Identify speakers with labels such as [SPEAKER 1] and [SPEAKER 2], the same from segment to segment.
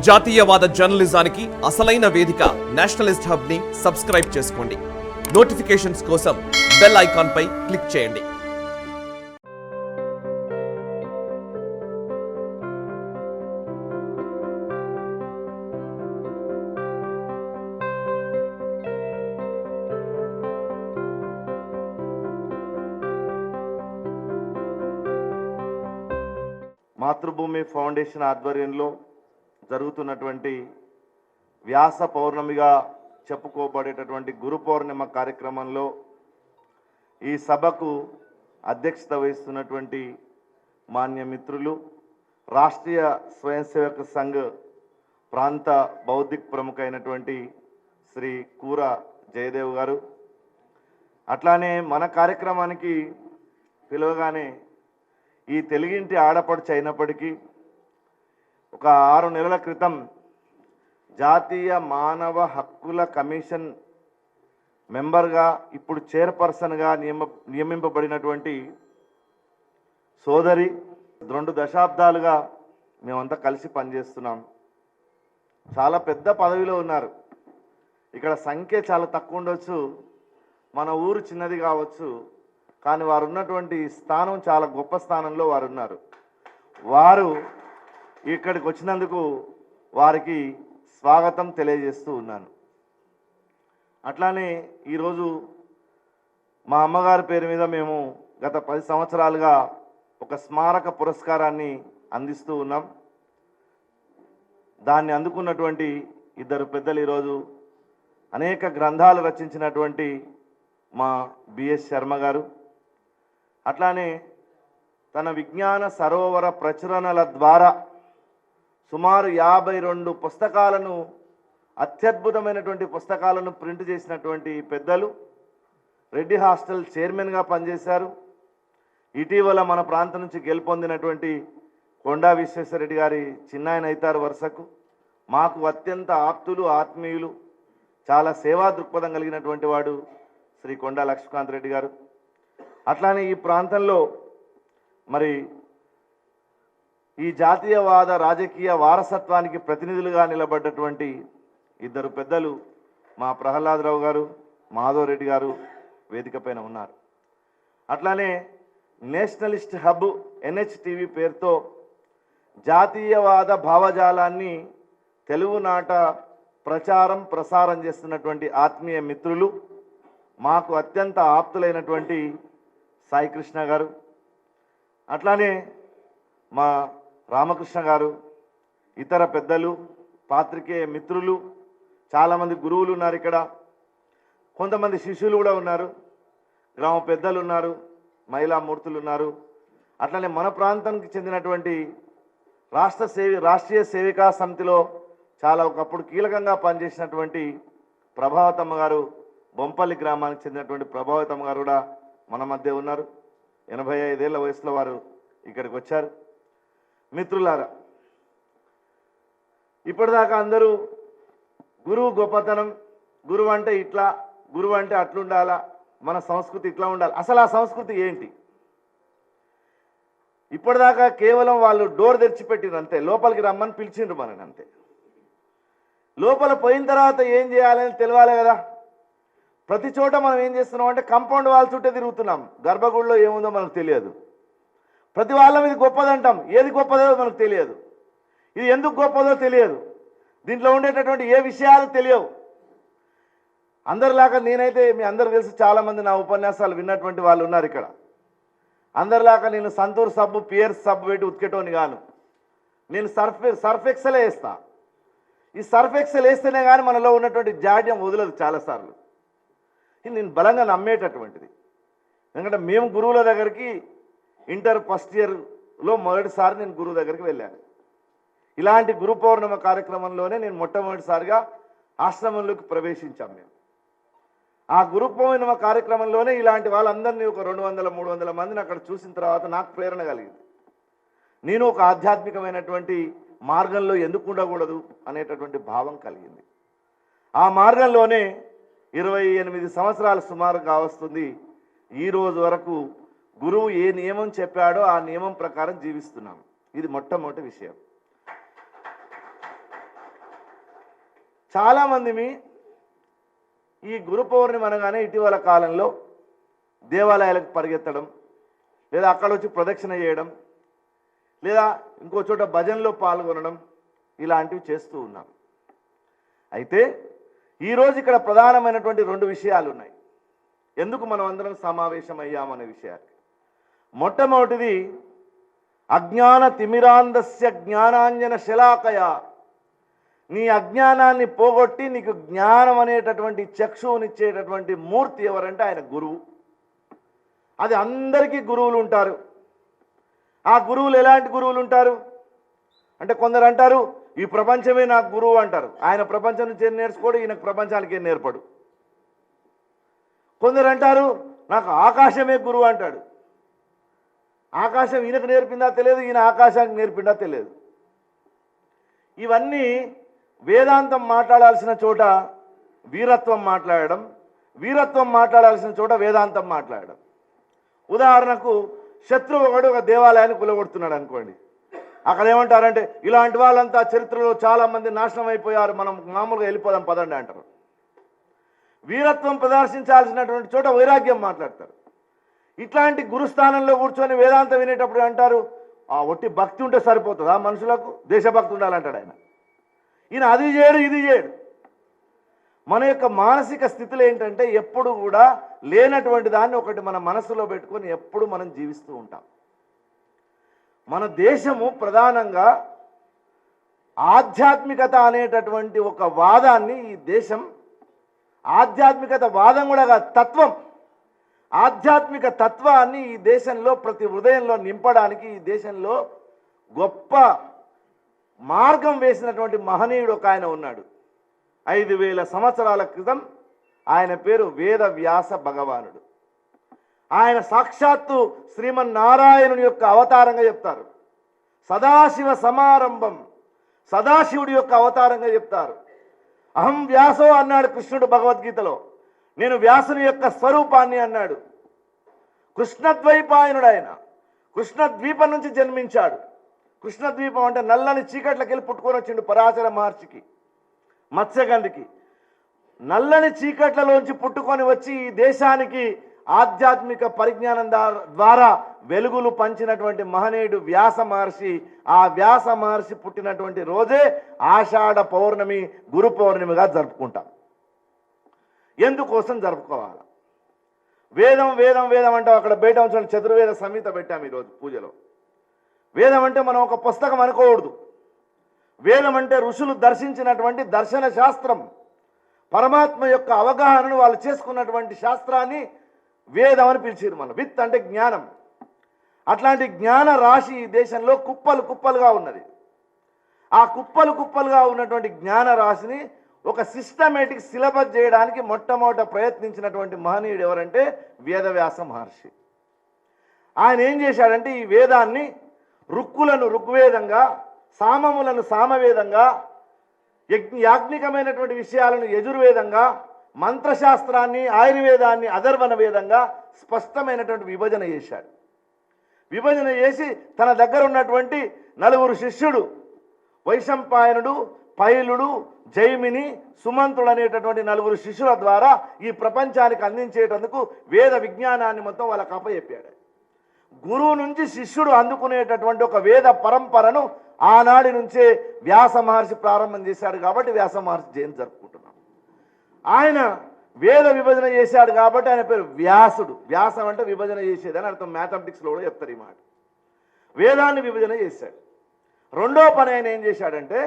[SPEAKER 1] జాతీయవాద జర్నలిజానికి అసలైన వేదిక నేషనలిస్ట్ హబ్ ని సబ్స్క్రైబ్ చేసుకోండి. నోటిఫికేషన్స్ కోసం బెల్ ఐకాన్ పై క్లిక్ చేయండి.
[SPEAKER 2] మాతృభూమి ఫౌండేషన్ ఆధ్వర్యంలో జరుగుతున్నటువంటి వ్యాస పౌర్ణమిగా చెప్పుకోబడేటటువంటి గురు పౌర్ణిమ కార్యక్రమంలో ఈ సభకు అధ్యక్షత వహిస్తున్నటువంటి మాన్య మిత్రులు రాష్ట్రీయ స్వయం సేవక సంఘ్ ప్రాంత బౌద్ధిక ప్రముఖ అయినటువంటి శ్రీ కూర జయదేవ్ గారు, అట్లానే మన కార్యక్రమానికి పిలవగానే ఈ తెలుగింటి ఆడపడుచు అయినప్పటికీ ఒక 6 నెలల క్రితం జాతీయ మానవ హక్కుల కమిషన్ మెంబర్గా ఇప్పుడు చైర్పర్సన్గా నియమింపబడినటువంటి సోదరి 2 దశాబ్దాలుగా మేమంతా కలిసి పనిచేస్తున్నాం. చాలా పెద్ద పదవిలో ఉన్నారు. ఇక్కడ సంఖ్య చాలా తక్కువ ఉండొచ్చు, మన ఊరు చిన్నది కావచ్చు, కానీ వారు ఉన్నటువంటి స్థానం చాలా గొప్ప స్థానంలో వారు ఉన్నారు. వారు ఇక్కడికి వచ్చినందుకు వారికి స్వాగతం తెలియజేస్తూ ఉన్నాను. అట్లానే ఈరోజు మా అమ్మగారి పేరు మీద మేము గత 10 సంవత్సరాలుగా ఒక స్మారక పురస్కారాన్ని అందిస్తూ ఉన్నాం. దాన్ని అందుకున్నటువంటి 2 పెద్దలు ఈరోజు అనేక గ్రంథాలు రచించినటువంటి మా బిఎస్ శర్మ గారు, అట్లానే తన విజ్ఞాన సరోవర ప్రచురణల ద్వారా సుమారు 52 పుస్తకాలను, అత్యద్భుతమైనటువంటి పుస్తకాలను ప్రింట్ చేసినటువంటి పెద్దలు, రెడ్డి హాస్టల్ చైర్మన్గా పనిచేశారు. ఇటీవల మన ప్రాంతం నుంచి గెలుపొందినటువంటి కొండా విశ్వేశ్వరరెడ్డి గారి చిన్నాయన అవుతారు వరుసకు. మాకు అత్యంత ఆప్తులు, ఆత్మీయులు, చాలా సేవా దృక్పథం కలిగినటువంటి వాడు శ్రీ కొండా లక్ష్మీకాంత్ రెడ్డి గారు. అట్లానే ఈ ప్రాంతంలో మరి ఈ జాతీయవాద రాజకీయ వారసత్వానికి ప్రతినిధులుగా నిలబడ్డటువంటి 2 పెద్దలు మా ప్రహ్లాదరావు గారు, మాధవ్ రెడ్డి గారు వేదిక పైన ఉన్నారు. అట్లానే నేషనలిస్ట్ హబ్ NHTV పేరుతో జాతీయవాద భావజాలాన్ని తెలుగునాట ప్రసారం చేస్తున్నటువంటి ఆత్మీయ మిత్రులు, మాకు అత్యంత ఆప్తులైనటువంటి సాయికృష్ణ గారు, అట్లానే మా రామకృష్ణ గారు, ఇతర పెద్దలు, పాత్రికేయ మిత్రులు, చాలామంది గురువులు ఉన్నారు ఇక్కడ, కొంతమంది శిష్యులు కూడా ఉన్నారు, గ్రామ పెద్దలు ఉన్నారు, మహిళా మూర్తులు ఉన్నారు. అట్లనే మన ప్రాంతానికి చెందినటువంటి రాష్ట్రీయ సేవికా సమితిలో చాలా ఒకప్పుడు కీలకంగా పనిచేసినటువంటి ప్రభావతమ్మ గారు, బొంపల్లి గ్రామానికి చెందినటువంటి ప్రభావతమ్మ గారు కూడా మన మధ్య ఉన్నారు. 85 ఏళ్ల వయసులో వారు ఇక్కడికి వచ్చారు. మిత్రులారా, ఇప్పటిదాకా అందరూ గురువు గొప్పతనం, గురువు అంటే ఇట్లా, గురువు అంటే అట్లుండాలా, మన సంస్కృతి ఇట్లా ఉండాలి. అసలు ఆ సంస్కృతి ఏంటి? ఇప్పటిదాకా కేవలం వాళ్ళు డోర్ తెరిచిపెట్టిరు అంతే, లోపలికి రమ్మని పిలిచిండ్రు మనని అంతే. లోపల పోయిన తర్వాత ఏం చేయాలని తెలియాలి కదా. ప్రతి చోట మనం ఏం చేస్తున్నాం అంటే కాంపౌండ్ వాల్ చుట్టే తిరుగుతున్నాం. గర్భగుడిలో ఏముందో మనకు తెలియదు. ప్రతి వాళ్ళ మీద గొప్పదంటాం, ఏది గొప్పదో మనకు తెలియదు, ఇది ఎందుకు గొప్పదో తెలియదు, దీంట్లో ఉండేటటువంటి ఏ విషయాలు తెలియవు. అందరిలాగా నేనైతే, మీ అందరు తెలుసు, చాలామంది నా ఉపన్యాసాలు విన్నటువంటి వాళ్ళు ఉన్నారు ఇక్కడ. అందరిలాగా నేను సంతూర్ సబ్బు, పియర్స్ సబ్బు పెట్టి ఉతికేటోని కాను. నేను సర్ఫ్ ఎక్సెల్ వేస్తా. ఈ సర్ఫ్ ఎక్సెల్ వేస్తేనే కానీ మనలో ఉన్నటువంటి జాడ్యం వదలదు చాలాసార్లు. ఇది నేను బలంగా నమ్మేటటువంటిది. ఎందుకంటే మేము గురువుల దగ్గరికి ఇంటర్ ఫస్ట్ ఇయర్లో మొదటిసారి నేను గురువు దగ్గరికి వెళ్ళాను. ఇలాంటి గురు పౌర్ణిమ కార్యక్రమంలోనే నేను మొట్టమొదటిసారిగా ఆశ్రమంలోకి ప్రవేశించాం. మేము ఆ గురు పౌర్ణిమ కార్యక్రమంలోనే ఇలాంటి వాళ్ళందరినీ ఒక 200-300 మందిని అక్కడ చూసిన తర్వాత నాకు ప్రేరణ కలిగింది. నేను ఒక ఆధ్యాత్మికమైనటువంటి మార్గంలో ఎందుకు ఉండకూడదు అనేటటువంటి భావం కలిగింది. ఆ మార్గంలోనే 28 సంవత్సరాలు సుమారు కావస్తుంది. ఈ రోజు వరకు గురువు ఏ నియమం చెప్పాడో ఆ నియమం ప్రకారం జీవిస్తున్నాం. ఇది మొట్టమొదటి విషయం. చాలామంది ఈ గురు పౌర్ణిమ అనగానే ఇటీవల కాలంలో దేవాలయాలకు పరిగెత్తడం, లేదా అక్కడ వచ్చి ప్రదక్షిణ చేయడం, లేదా ఇంకో చోట భజనలో పాల్గొనడం ఇలాంటివి చేస్తూ ఉన్నాం. అయితే ఈరోజు ఇక్కడ ప్రధానమైనటువంటి 2 విషయాలు ఉన్నాయి. ఎందుకు మనం అందరం సమావేశమయ్యామనే విషయాలు. మొట్టమొదటిది అజ్ఞాన తిమిరాంధస్య జ్ఞానాంజన శలాకయ. నీ అజ్ఞానాన్ని పోగొట్టి నీకు జ్ఞానం అనేటటువంటి చక్షువునిచ్చేటటువంటి మూర్తి ఎవరంటే ఆయన గురువు. అది అందరికీ గురువులు ఉంటారు. ఆ గురువులు ఎలాంటి గురువులు ఉంటారు అంటే కొందరు అంటారు ఈ ప్రపంచమే నాకు గురువు అంటారు. ఆయన ప్రపంచం నుంచి ఏం నేర్చుకోడు, ఈయనకు ప్రపంచానికి ఏం నేర్పడు. కొందరు అంటారు నాకు ఆకాశమే గురువు అంటాడు. ఆకాశం ఈయనకు నేర్పిందా తెలియదు, ఈయన ఆకాశానికి నేర్పిందా తెలియదు. ఇవన్నీ వేదాంతం మాట్లాడాల్సిన చోట వీరత్వం మాట్లాడడం, వీరత్వం మాట్లాడాల్సిన చోట వేదాంతం మాట్లాడడం. ఉదాహరణకు శత్రువు ఒకడు ఒక దేవాలయాన్ని కూలగొడుతున్నాడు అనుకోండి. అక్కడ ఏమంటారంటే ఇలాంటి వాళ్ళంతా చరిత్రలో చాలామంది నాశనం అయిపోయారు, మనం మామూలుగా వెళ్ళిపోదాం పదండి అంటారు. వీరత్వం ప్రదర్శించాల్సినటువంటి చోట వైరాగ్యం మాట్లాడతారు. ఇట్లాంటి గురుస్థానంలో కూర్చొని వేదాంతం వినేటప్పుడు అంటారు ఒట్టి భక్తి ఉంటే సరిపోతుందా మనుషులకు, దేశభక్తి ఉండాలంటాడు ఆయన. ఈయన అది చేయడు ఇది చేయడు. మన యొక్క మానసిక స్థితిలో ఏంటంటే ఎప్పుడు కూడా లేనటువంటి దాన్ని ఒకటి మన మనసులో పెట్టుకొని ఎప్పుడు మనం జీవిస్తూ ఉంటాం. మన దేశము ప్రధానంగా ఆధ్యాత్మికత అనేటటువంటి ఒక వాదాన్ని, ఈ దేశం ఆధ్యాత్మికత వాదం కూడా కాదు, తత్వం, ఆధ్యాత్మిక తత్వాన్ని ఈ దేశంలో ప్రతి హృదయంలో నింపడానికి ఈ దేశంలో గొప్ప మార్గం వేసినటువంటి మహనీయుడు ఒక ఆయన ఉన్నాడు. 5000 సంవత్సరాల క్రితం ఆయన పేరు వేద వ్యాస భగవానుడు. ఆయన సాక్షాత్తు శ్రీమన్నారాయణుని యొక్క అవతారంగా చెప్తారు. సదాశివ సమారంభం, సదాశివుడి యొక్క అవతారంగా చెప్తారు. అహం వ్యాసో అన్నాడు కృష్ణుడు భగవద్గీతలో. నేను వ్యాసుని యొక్క స్వరూపాన్ని అన్నాడు. కృష్ణద్వైపాయనుడు ఆయన. కృష్ణద్వీపం నుంచి జన్మించాడు. కృష్ణద్వీపం అంటే నల్లని చీకట్లకి వెళ్ళి పుట్టుకొని వచ్చిండు పరాశర మహర్షికి, మత్స్యగంధికి. నల్లని చీకట్లలోంచి పుట్టుకొని వచ్చి ఈ దేశానికి ఆధ్యాత్మిక పరిజ్ఞానం ద్వారా వెలుగులు పంచినటువంటి మహనీయుడు వ్యాస మహర్షి. ఆ వ్యాస మహర్షి పుట్టినటువంటి రోజే ఆషాఢ పౌర్ణమి గురు పౌర్ణమిగా జరుపుకుంటాం. ఎందుకోసం జరుపుకోవాలి? వేదం వేదం వేదం అంటే అక్కడ బయట ఉంచిన చతుర్వేద సంహిత పెట్టాము ఈరోజు పూజలో. వేదం అంటే మనం ఒక పుస్తకం అనుకోకూడదు. వేదం అంటే ఋషులు దర్శించినటువంటి దర్శన శాస్త్రం, పరమాత్మ యొక్క అవగాహనను వాళ్ళు చేసుకున్నటువంటి శాస్త్రాన్ని వేదం అని పిలిచారు. మనం విత్ అంటే జ్ఞానం. అట్లాంటి జ్ఞాన రాశి ఈ దేశంలో కుప్పలు కుప్పలుగా ఉన్నది. ఆ కుప్పలు కుప్పలుగా ఉన్నటువంటి జ్ఞాన రాశిని ఒక సిస్టమేటిక్ సిలబస్ చేయడానికి మొట్టమొదట ప్రయత్నించినటువంటి మహనీయుడు ఎవరంటే వేదవ్యాస మహర్షి. ఆయన ఏం చేశాడంటే ఈ వేదాన్ని రుక్కులను ఋగ్వేదంగా, సామములను సామవేదంగా, యాజ్ఞికమైనటువంటి విషయాలను యజుర్వేదంగా, మంత్రశాస్త్రాన్ని ఆయుర్వేదాన్ని అధర్వణ వేదంగా స్పష్టమైనటువంటి విభజన చేశాడు. విభజన చేసి తన దగ్గర ఉన్నటువంటి 4 శిష్యుడు వైశంపాయనుడు, పైలుడు, జైమిని, సుమంతుడు అనేటటువంటి 4 శిష్యుల ద్వారా ఈ ప్రపంచానికి అందించేటందుకు వేద విజ్ఞానాన్ని మొత్తం వాళ్ళకి అప్పచెప్పాడు. గురువు నుంచి శిష్యుడు అందుకునేటటువంటి ఒక వేద పరంపరను ఆనాడి నుంచే వ్యాస మహర్షి ప్రారంభం చేశాడు. కాబట్టి వ్యాస మహర్షి జయంతి జరుపుకుంటున్నాం. ఆయన వేద విభజన చేశాడు కాబట్టి ఆయన పేరు వ్యాసుడు. వ్యాసం అంటే విభజన చేసేదని అర్థం. మ్యాథమెటిక్స్లో కూడా చెప్తారు ఈ మాట. వేదాన్ని విభజన చేశాడు. రెండో పని ఆయన ఏం చేశాడంటే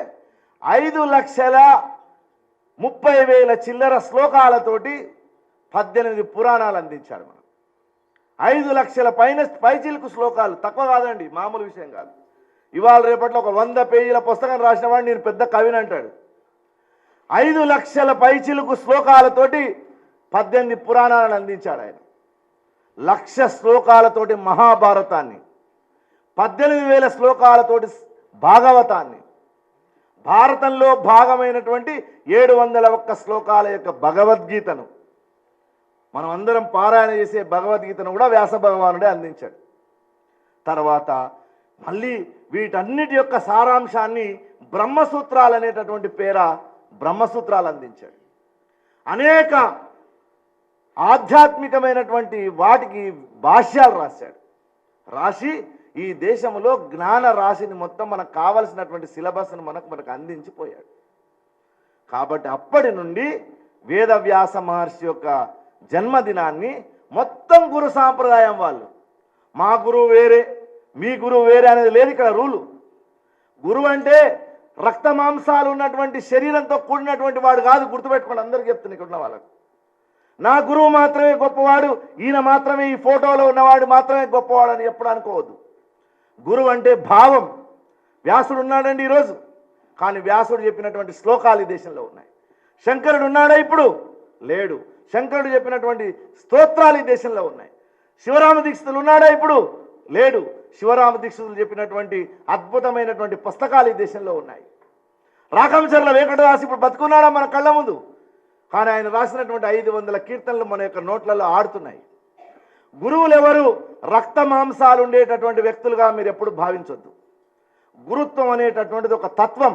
[SPEAKER 2] 5,30,000 చిల్లర శ్లోకాలతోటి 18 పురాణాలు అందించాడు. మనం 5 లక్షల పైచిలకు శ్లోకాలు, తక్కువ కాదండి, మామూలు విషయం కాదు. ఇవాళ రేపట్లో ఒక 100 పేజీల పుస్తకం రాసిన వాడు నేను పెద్ద కవిని అంటాడు. 5 లక్షల పైచిలకు శ్లోకాలతోటి 18 పురాణాలను అందించాడు ఆయన. 1,00,000 శ్లోకాలతోటి మహాభారతాన్ని, 18,000 శ్లోకాలతోటి భాగవతాన్ని, భారతంలో భాగమైనటువంటి 701 శ్లోకాల యొక్క భగవద్గీతను, మనం అందరం పారాయణ చేసే భగవద్గీతను కూడా వ్యాస భగవానుడే అందించాడు. తర్వాత మళ్ళీ వీటన్నిటి యొక్క సారాంశాన్ని బ్రహ్మసూత్రాలు అనేటటువంటి పేర బ్రహ్మసూత్రాలు అందించాడు. అనేక ఆధ్యాత్మికమైనటువంటి వాటికి భాష్యాలు రాశాడు. రాసి ఈ దేశంలో జ్ఞాన రాశిని మొత్తం మనకు కావలసినటువంటి సిలబస్ను మనకు అందించిపోయాడు. కాబట్టి అప్పటి నుండి వేదవ్యాస మహర్షి యొక్క జన్మదినాన్ని మొత్తం గురు సాంప్రదాయం వాళ్ళు, మా గురువు వేరే మీ గురువు వేరే అనేది లేదు ఇక్కడ రూలు. గురువు అంటే రక్త మాంసాలు ఉన్నటువంటి శరీరంతో కూడినటువంటి వాడు కాదు, గుర్తుపెట్టుకోండి. అందరికీ చెప్తున్నా ఇక్కడ ఉన్న వాళ్ళకు, నా గురువు మాత్రమే గొప్పవాడు, ఈయన మాత్రమే ఈ ఫోటోలో ఉన్నవాడు మాత్రమే గొప్పవాడు అని ఎప్పుడు అనుకోవద్దు. గురువు అంటే భావం. వ్యాసుడు ఉన్నాడండి ఈరోజు, కానీ వ్యాసుడు చెప్పినటువంటి శ్లోకాలు ఈ దేశంలో ఉన్నాయి. శంకరుడు ఉన్నాడా ఇప్పుడు? లేడు. శంకరుడు చెప్పినటువంటి స్తోత్రాలు ఈ దేశంలో ఉన్నాయి. శివరామ దీక్షితులు ఉన్నాడా ఇప్పుడు? లేడు. శివరామ దీక్షితులు చెప్పినటువంటి అద్భుతమైనటువంటి పుస్తకాలు ఈ దేశంలో ఉన్నాయి. రాకంచర్ల వెంకటదాసు ఇప్పుడు బతుకున్నాడా మన కళ్ళ ముందు? కానీ ఆయన రాసినటువంటి 500 కీర్తనలు మన యొక్క నోట్లలో ఆడుతున్నాయి. గురువులు ఎవరు? రక్త మాంసాలు ఉండేటటువంటి వ్యక్తులుగా మీరు ఎప్పుడు భావించొద్దు. గురుత్వం అనేటటువంటిది ఒక తత్వం,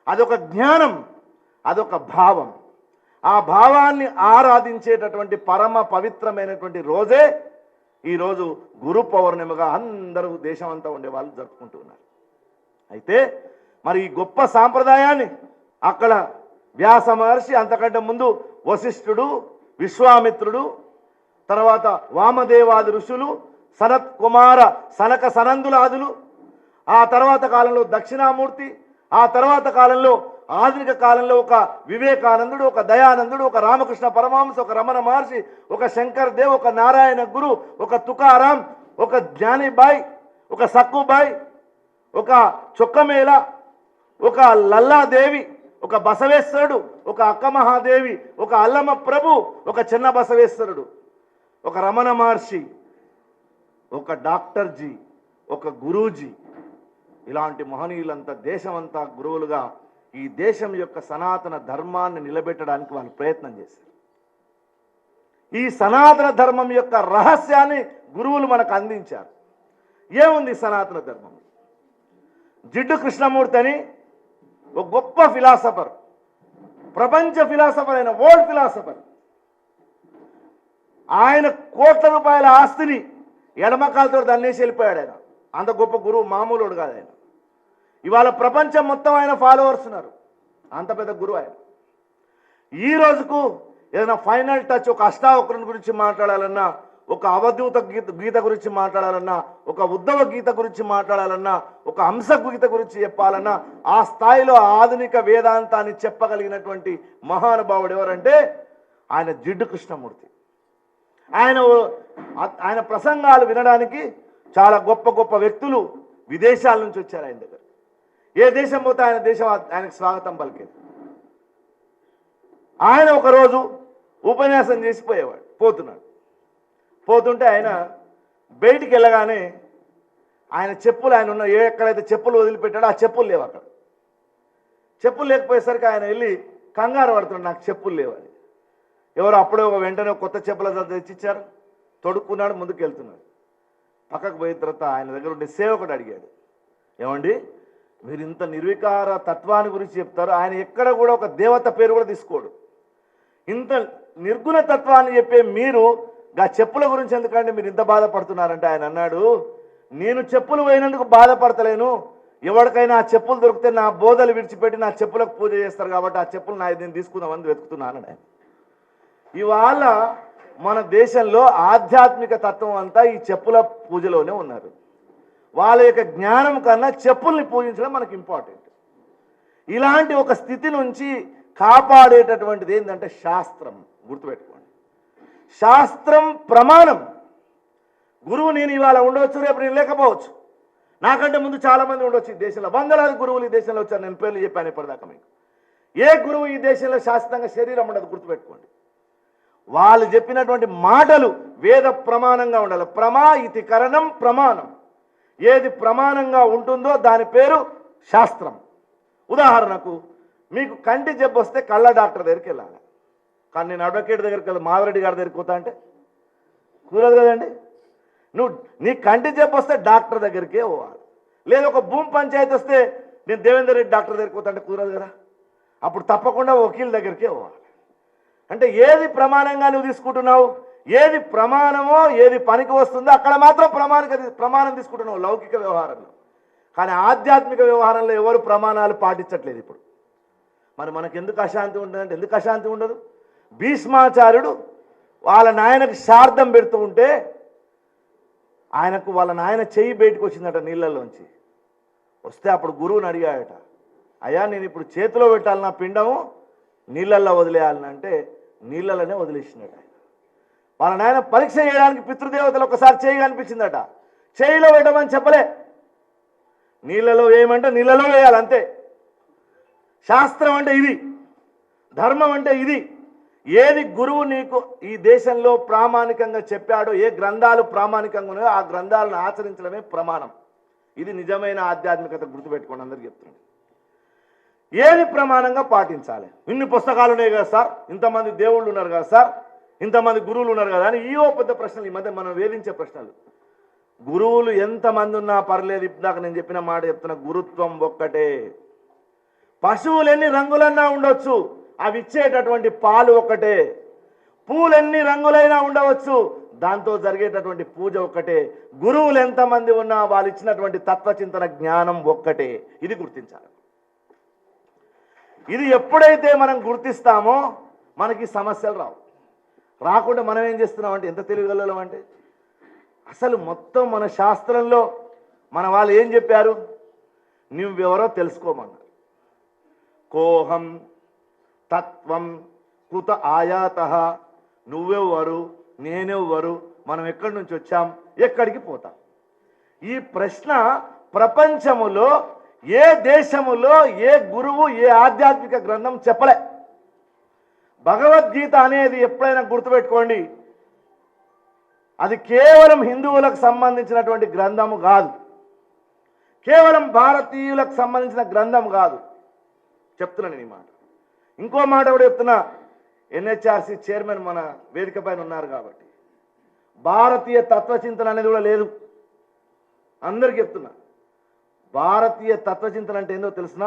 [SPEAKER 2] అదొక జ్ఞానం, అదొక భావం. ఆ భావాన్ని ఆరాధించేటటువంటి పరమ పవిత్రమైనటువంటి రోజే ఈరోజు గురు పౌర్ణిమగా అందరూ దేశం అంతా ఉండే వాళ్ళు జరుపుకుంటూ ఉన్నారు. అయితే మరి ఈ గొప్ప సాంప్రదాయాన్ని అక్కడ వ్యాస మహర్షి, అంతకంటే ముందు వశిష్ఠుడు, విశ్వామిత్రుడు, తర్వాత వామదేవాది ఋషులు, సనత్ కుమార సనక సనందులాదులు, ఆ తర్వాత కాలంలో దక్షిణామూర్తి, ఆ తర్వాత కాలంలో ఆధునిక కాలంలో ఒక వివేకానందుడు, ఒక దయానందుడు, ఒక రామకృష్ణ పరమహంస, ఒక రమణ మహర్షి, ఒక శంకర్ దేవ్, ఒక నారాయణ గురు, ఒక తుకారాం, ఒక జ్ఞానిబాయ్, ఒక సక్కుబాయ్, ఒక చొక్కమేళ, ఒక లల్లాదేవి, ఒక బసవేశ్వరుడు, ఒక అక్క మహాదేవి, ఒక అల్లమ ప్రభు, ఒక చిన్న బసవేశ్వరుడు, ఒక రమణ మహర్షి, ఒక డాక్టర్ జీ, ఒక గురూజీ, ఇలాంటి మహనీయులంతా దేశమంతా గురువులుగా ఈ దేశం యొక్క సనాతన ధర్మాన్ని నిలబెట్టడానికి వాళ్ళు ప్రయత్నం చేశారు. ఈ సనాతన ధర్మం యొక్క రహస్యాన్ని గురువులు మనకు అందించారు. ఏముంది సనాతన ధర్మం? జిడ్డు కృష్ణమూర్తి అని ఒక గొప్ప ఫిలాసఫర్, ప్రపంచ ఫిలాసఫర్ అయిన వరల్డ్ ఫిలాసఫర్, ఆయన కోట్ల రూపాయల ఆస్తిని ఎడమకాలతో దన్నేసి వెళ్ళిపోయాడు. ఆయన అంత గొప్ప గురువు, మామూలుడు కాదు ఆయన. ఇవాళ ప్రపంచం మొత్తం ఆయన ఫాలోవర్స్ ఉన్నారు, అంత పెద్ద గురువు ఆయన. ఈ రోజుకు ఏదైనా ఫైనల్ టచ్, ఒక అష్టావక్రుని గురించి మాట్లాడాలన్నా, ఒక అవధూత గీత గురించి మాట్లాడాలన్నా, ఒక ఉద్ధవ గీత గురించి మాట్లాడాలన్నా, ఒక హంస గీత గురించి చెప్పాలన్నా, ఆ స్థాయిలో ఆధునిక వేదాంతాన్ని చెప్పగలిగినటువంటి మహానుభావుడు ఎవరంటే ఆయన జిడ్డు కృష్ణమూర్తి. ఆయన ప్రసంగాలు వినడానికి చాలా గొప్ప గొప్ప వ్యక్తులు విదేశాల నుంచి వచ్చారు ఆయన దగ్గర. ఏ దేశం పోతే ఆయన దేశం ఆయనకు స్వాగతం పలికేది. ఆయన ఒకరోజు ఉపన్యాసం చేసి పోతున్నాడు. పోతుంటే ఆయన బయటికి వెళ్ళగానే ఆయన చెప్పులు, ఆయన ఉన్న ఎక్కడైతే చెప్పులు వదిలిపెట్టాడో ఆ చెప్పులు లేవు అక్కడ. చెప్పులు లేకపోయేసరికి ఆయన వెళ్ళి కంగారు పడుతున్నాడు, నాకు చెప్పులు లేవని. ఎవరు అప్పుడే వెంటనే కొత్త చెప్పుల తెచ్చిచ్చారు, తొడుక్కున్నాడు, ముందుకు వెళ్తున్నాడు. పక్కకు పోయిన తర్వాత ఆయన దగ్గర ఉండే సేవకుడు అడిగాడు, ఏమండి మీరు ఇంత నిర్వికార తత్వాన్ని గురించి చెప్తారు, ఆయన ఎక్కడ కూడా ఒక దేవత పేరు కూడా తీసుకోడు, ఇంత నిర్గుణ తత్వాన్ని చెప్పే మీరు ఆ చెప్పుల గురించి ఎందుకంటే మీరు ఇంత బాధపడుతున్నారంటే ఆయన అన్నాడు, నేను చెప్పులు పోయినందుకు బాధపడతలేను, ఎవరికైనా ఆ చెప్పులు దొరికితే నా బోధలు విడిచిపెట్టి నా చెప్పులకు పూజ చేస్తారు కాబట్టి ఆ చెప్పులు నేను తీసుకుందామని వెతుకుతున్నాను ఆయన. ఇవాళ మన దేశంలో ఆధ్యాత్మిక తత్వం అంతా ఈ చెప్పుల పూజలోనే ఉన్నారు. వాళ్ళ యొక్క జ్ఞానం కన్నా చెప్పుల్ని పూజించడం మనకు ఇంపార్టెంట్. ఇలాంటి ఒక స్థితి నుంచి కాపాడేటటువంటిది ఏంటంటే శాస్త్రం. గుర్తుపెట్టుకోండి, శాస్త్రం ప్రమాణం. గురువు నేను ఇవాళ ఉండవచ్చు, రేపు నేను లేకపోవచ్చు, నాకంటే ముందు చాలామంది ఉండొచ్చు. ఈ దేశంలో వందలాది గురువులు ఈ దేశంలో వచ్చారు, నేను పేర్లు చెప్పాను ఇప్పటిదాకా మీకు. ఏ గురువు ఈ దేశంలో శాస్త్రంగా శరీరం ఉండదు, గుర్తుపెట్టుకోండి. వాళ్ళు చెప్పినటువంటి మాటలు వేద ప్రమాణంగా ఉండాలి. ప్రమా ఇతి కరణం ప్రమాణం. ఏది ప్రమాణంగా ఉంటుందో దాని పేరు శాస్త్రం. ఉదాహరణకు మీకు కంటి జబ్బు వస్తే కళ్ళ డాక్టర్ దగ్గరికి వెళ్ళాలి, కానీ నేను అడ్వకేట్ దగ్గరికి వెళ్ళి మాధవరెడ్డి గారి దగ్గరికి పోతా అంటే కుదరదు కదండి. నీ కంటి జబ్బు వస్తే డాక్టర్ దగ్గరికే పోవాలి. లేదా ఒక భూమి పంచాయతీ వస్తే నేను దేవేందర్ రెడ్డి డాక్టర్ దగ్గరికి పోతా అంటే కుదరదు కదా. అప్పుడు తప్పకుండా వకీల్ దగ్గరికే పోవాలి. అంటే ఏది ప్రమాణంగా నువ్వు తీసుకుంటున్నావు, ఏది ప్రమాణమో ఏది పనికి వస్తుందో అక్కడ మాత్రం ప్రమాణం తీసుకుంటున్నావు లౌకిక వ్యవహారంలో. కానీ ఆధ్యాత్మిక వ్యవహారంలో ఎవరు ప్రమాణాలు పాటించట్లేదు ఇప్పుడు. మరి మనకు ఎందుకు అశాంతి ఉంటుందంటే, ఎందుకు అశాంతి ఉండదు? భీష్మాచార్యుడు వాళ్ళ నాయనకు శార్దం పెడుతూ ఉంటే ఆయనకు వాళ్ళ నాయన చెయ్యి బయటకు వచ్చిందట నీళ్ళల్లోంచి. వస్తే అప్పుడు గురువుని అడిగాడట, అయ్యా నేను ఇప్పుడు చేతిలో పెట్టాలి నా పిండము నీళ్ళల్లో వదిలేయాలంటే నీళ్ళలోనే వదిలేసినట. వాళ్ళ నాయన పరీక్ష చేయడానికి పితృదేవతలు ఒకసారి చేయి కనిపించిందట, చేయిలో పెట్టమని చెప్పలే, నీళ్ళలో వేయమంటే నీళ్ళలో వేయాలి అంతే. శాస్త్రం అంటే ఇది, ధర్మం అంటే ఇది. ఏది గురువు నీకు ఈ దేశంలో ప్రామాణికంగా చెప్పాడో, ఏ గ్రంథాలు ప్రామాణికంగా ఉన్నాయో ఆ గ్రంథాలను ఆచరించడమే ప్రమాణం. ఇది నిజమైన ఆధ్యాత్మికత, గుర్తుపెట్టుకోండి. అందరికీ చెప్తున్నాను, ఏది ప్రమాణంగా పాటించాలి. ఇన్ని పుస్తకాలు ఉన్నాయి కదా సార్, ఇంతమంది దేవుళ్ళు ఉన్నారు కదా సార్, ఇంతమంది గురువులు ఉన్నారు కదా అని ఈయో పెద్ద ప్రశ్నలు. ఈ మధ్య మనం వేధించే ప్రశ్నలు. గురువులు ఎంతమంది ఉన్నా పర్లేదు, ఇందాక నేను చెప్పిన మాట చెప్తున్నా, గురుత్వం ఒక్కటే. పశువులు ఎన్ని రంగులన్నా ఉండొచ్చు, అవి ఇచ్చేటటువంటి పాలు ఒక్కటే. పూలు ఎన్ని రంగులైనా ఉండవచ్చు, దాంతో జరిగేటటువంటి పూజ ఒక్కటే. గురువులు ఎంతమంది ఉన్నా వాళ్ళు ఇచ్చినటువంటి తత్వచింతన జ్ఞానం ఒక్కటే. ఇది గుర్తించాలి. ఇది ఎప్పుడైతే మనం గుర్తిస్తామో మనకి సమస్యలు రావు. రాకుండా మనం ఏం చేస్తున్నామంటే, ఎంత తెలివిగలం అంటే, అసలు మొత్తం మన శాస్త్రంలో మన వాళ్ళు ఏం చెప్పారు, నువ్వెవరో తెలుసుకోమన్నారు. కోహం తత్వం కుత ఆయాత, నువ్వెవ్వరు, నేనెవ్వరు, మనం ఎక్కడి నుంచి వచ్చాం, ఎక్కడికి పోతాం. ఈ ప్రశ్న ప్రపంచములో ఏ దేశములో ఏ గురువు ఏ ఆధ్యాత్మిక గ్రంథం చెప్పలే. భగవద్గీత అనేది ఎప్పుడైనా గుర్తుపెట్టుకోండి, అది కేవలం హిందువులకు సంబంధించినటువంటి గ్రంథము కాదు, కేవలం భారతీయులకు సంబంధించిన గ్రంథం కాదు. చెప్తున్నా నేను ఈ మాట. ఇంకో మాట కూడా చెప్తున్నా, ఎన్హెచ్ఆర్సి చైర్మన్ మన వేదిక పైన ఉన్నారు కాబట్టి, భారతీయ తత్వచింతన అనేది కూడా లేదు. అందరికీ చెప్తున్నా, భారతీయ తత్వచింతన అంటే ఏందో తెలిసిన,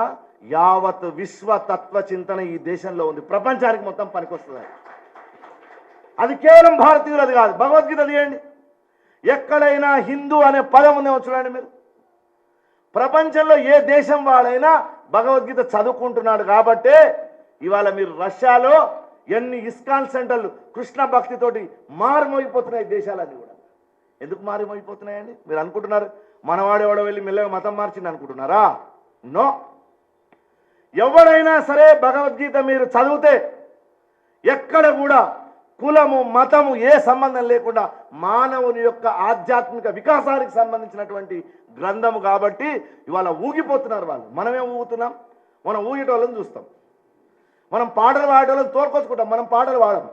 [SPEAKER 2] యావత్ విశ్వ తత్వచింతన ఈ దేశంలో ఉంది, ప్రపంచానికి మొత్తం పనికొస్తుంది. అది కేవలం భారతీయులది కాదు. భగవద్గీత తీయండి, ఎక్కడైనా హిందూ అనే పదం ఉందేమో చూడండి మీరు. ప్రపంచంలో ఏ దేశం వాడైనా భగవద్గీత చదువుకుంటున్నాడు కాబట్టే ఇవాళ మీరు రష్యాలో ఎన్ని ఇస్కాన్ సెంటర్లు కృష్ణ భక్తితోటి మారుమోగిపోతున్నాయి దేశాలన్నీ కూడా. ఎందుకు మారుమోగిపోతున్నాయండి? మీరు అనుకుంటున్నారు మనవాడెవడో వెళ్ళి మెల్లగా మతం మార్చింది అనుకుంటున్నారా? నో. ఎవడైనా సరే భగవద్గీత మీరు చదివితే ఎక్కడ కూడా కులము మతము ఏ సంబంధం లేకుండా మానవుని యొక్క ఆధ్యాత్మిక వికాసానికి సంబంధించినటువంటి గ్రంథము కాబట్టి ఇవాళ ఊగిపోతున్నారు వాళ్ళు. మనమేం ఊగుతున్నాం? మనం ఊగేటోళ్ళని చూస్తాం, మనం పాటలు పాడేటోళ్ళని తోడుకొచ్చుకుంటాం, మనం పాటలు పాడము.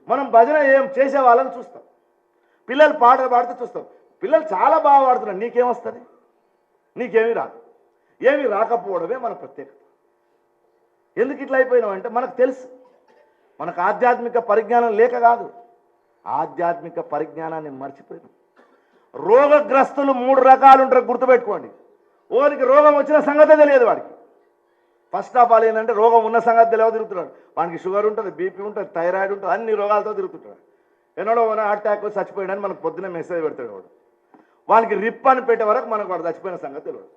[SPEAKER 2] మనం భజన ఏం చేసే వాళ్ళని చూస్తాం, పిల్లలు పాటలు పాడితే చూస్తాం. పిల్లలు చాలా బాగా పాడుతున్నారు, నీకేమొస్తుంది? నీకేమీ రాదు. ఏమీ రాకపోవడమే మన ప్రత్యేకత. ఎందుకు ఇట్లా అయిపోయినామంటే మనకు తెలుసు, మనకు ఆధ్యాత్మిక పరిజ్ఞానం లేక కాదు, ఆధ్యాత్మిక పరిజ్ఞానాన్ని మర్చిపోయినాం. రోగగ్రస్తులు 3 రకాలు ఉంటారు, గుర్తుపెట్టుకోండి. ఓనికి రోగం వచ్చిన సంగతే తెలియదు వాడికి. ఫస్ట్ ఆఫ్ ఆల్ ఏంటంటే రోగం ఉన్న సంగతి తెలియదు తిరుగుతున్నాడు. వానికి షుగర్ ఉంటుంది, బీపీ ఉంటుంది, థైరాయిడ్ ఉంటుంది, అన్ని రోగాలతో తిరుగుతుంటాడు. ఎన్నడో హార్ట్ అటాక్ చచ్చిపోయాడని మనకు పొద్దున్నే మెసేజ్ పెడతాడు వాడు. వానికి రిప్ అని పెట్టే వరకు మనకు వాడు చచ్చిపోయిన సంగతి తెలియదు.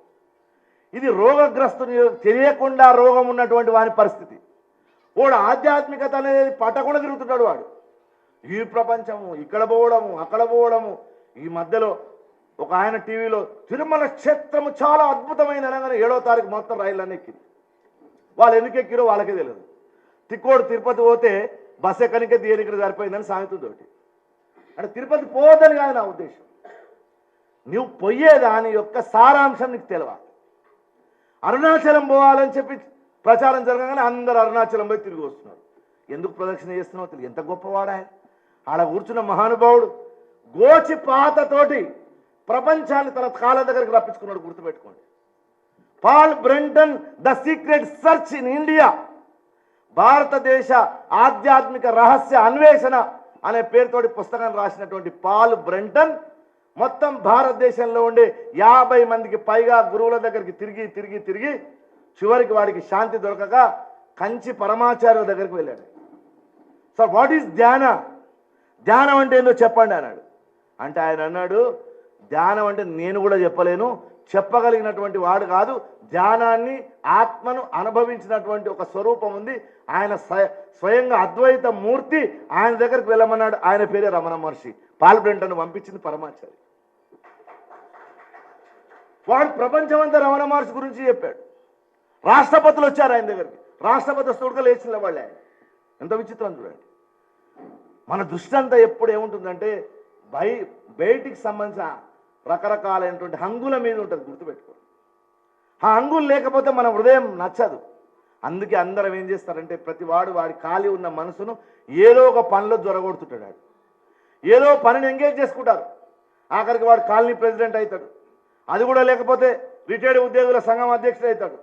[SPEAKER 2] ఇది రోగగ్రస్తుని తెలియకుండా రోగం ఉన్నటువంటి వాని పరిస్థితి. వాడు ఆధ్యాత్మికత అనేది పట్టకుండా తిరుగుతుంటాడు వాడు. ఈ ప్రపంచము, ఇక్కడ పోవడము, అక్కడ పోవడము. ఈ మధ్యలో ఒక ఆయన టీవీలో తిరుమల క్షేత్రము చాలా అద్భుతమైన అనగానే 7వ తారీఖు మొత్తం రైళ్ళన్నీ ఎక్కింది. వాళ్ళు ఎందుకు ఎక్కిరో వాళ్ళకే తెలియదు. తిక్కోడు తిరుపతి పోతే బస్ ఎక్కడికే దేనికి సరిపోయిందని సామెతతోటి. అంటే తిరుపతి పోవద్దని కాదు నా ఉద్దేశం, నువ్వు పోయేదాని యొక్క సారాంశం నీకు తెలియాలి. అరుణాచలం పోవాలని చెప్పి ప్రచారం జరగగానే అందరూ అరుణాచలం పోయి తిరిగి వస్తున్నారు. ఎందుకు ప్రదక్షిణ చేస్తున్నావు తెలియదు. ఎంత గొప్పవాడా ఆడ కూర్చున్న మహానుభావుడు గోచి పాతతోటి ప్రపంచాన్ని తన కాళ్ళ దగ్గరికి రప్పించుకున్నాడు. గుర్తుపెట్టుకోండి, Paul Brunton the secret search in India, భారతదేశ ఆధ్యాత్మిక రహస్య అన్వేషణ అనే పేరుతోటి పుస్తకాన్ని రాసినటువంటి పాల్ బ్రెంటన్ మొత్తం భారతదేశంలో ఉండే 50 మందికి పైగా గురువుల దగ్గరికి తిరిగి తిరిగి తిరిగి చివరికి వాడికి శాంతి దొరకక కంచి పరమాచార్య దగ్గరికి వెళ్ళాడు. సార్ వాట్ ఈజ్ ధ్యాన, ధ్యానం అంటే ఏందో చెప్పండి అన్నాడు. అంటే ఆయన అన్నాడు, ధ్యానం అంటే నేను కూడా చెప్పలేను, చెప్పగలిగినటువంటి వాడు కాదు, ధ్యానాన్ని ఆత్మను అనుభవించినటువంటి ఒక స్వరూపం ఉంది, ఆయన స్వయంగా అద్వైత మూర్తి, ఆయన దగ్గరికి వెళ్ళమన్నాడు. ఆయన పేరే రమణ మహర్షి. పాల్బ్రెంటను పంపించింది పరమాచార్య. వాడు ప్రపంచమంతా రమణ మహర్షి గురించి చెప్పాడు. రాష్ట్రపతులు వచ్చారు ఆయన దగ్గరికి, రాష్ట్రపతి వస్తుడుగా లేచిన వాళ్ళే. ఆయన ఎంత విచిత్రం చూడండి. మన దృష్టి అంతా ఎప్పుడు ఏముంటుందంటే బయటికి సంబంధించిన రకరకాలైనటువంటి హంగుల మీద ఉంటుంది, గుర్తుపెట్టుకోండి. ఆ హంగులు లేకపోతే మన హృదయం నచ్చదు. అందుకే అందరం ఏం చేస్తారంటే ప్రతి వాడి ఖాళీ ఉన్న మనసును ఏదో ఒక పనిలో జొరగొడుతుంటాడు. ఏదో పనిని ఎంగేజ్ చేసుకుంటారు. ఆఖరికి వాడు కాలనీ ప్రెసిడెంట్ అవుతాడు. అది కూడా లేకపోతే రిటైర్డ్ ఉద్యోగుల సంఘం అధ్యక్షుడు అవుతాడు.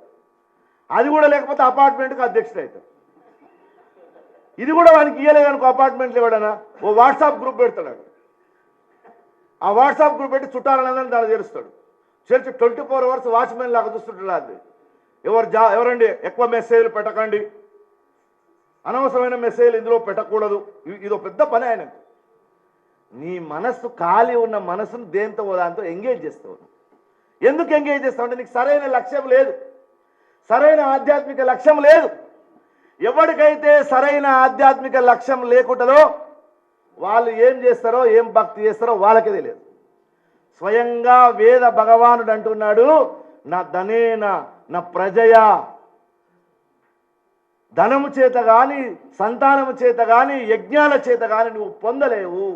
[SPEAKER 2] అది కూడా లేకపోతే అపార్ట్మెంట్కి అధ్యక్షుడు అవుతాడు. ఇది కూడా వానికి ఇయ్యలేదనుకో, అపార్ట్మెంట్లు ఇవ్వడనా ఓ వాట్సాప్ గ్రూప్ పెడతాడు. ఆ వాట్సాప్ గ్రూప్ పెట్టి చుట్టాలన్నదని దాన్ని చేరుస్తాడు. చేర్చి 24 hours వాచ్మెన్ లాగా చూస్తుంటాడు. అది ఎవరండి ఎక్కువ మెసేజ్లు పెట్టకండి, అనవసరమైన మెసేజ్లు ఇందులో పెట్టకూడదు, ఇదో పెద్ద పని ఆయనకు. నీ మనస్సు ఖాళీ ఉన్న మనసును దేంతో దాంతో ఎంగేజ్ చేస్తావు. ఎందుకు ఎంగేజ్ చేస్తావు అంటే నీకు సరైన లక్ష్యం లేదు, సరైన ఆధ్యాత్మిక లక్ష్యం లేదు. ఎవరికైతే సరైన ఆధ్యాత్మిక లక్ష్యం లేకుంటుందో వాళ్ళు ఏం చేస్తారో ఏం భక్తి చేస్తారో వాళ్ళకే తెలియదు. స్వయంగా వేద భగవానుడు అంటున్నాడు, నా ధనేన నా ప్రజయా, ధనము చేత కానీ సంతానము చేత కానీ యజ్ఞాల చేత కానీ నువ్వు పొందలేవు.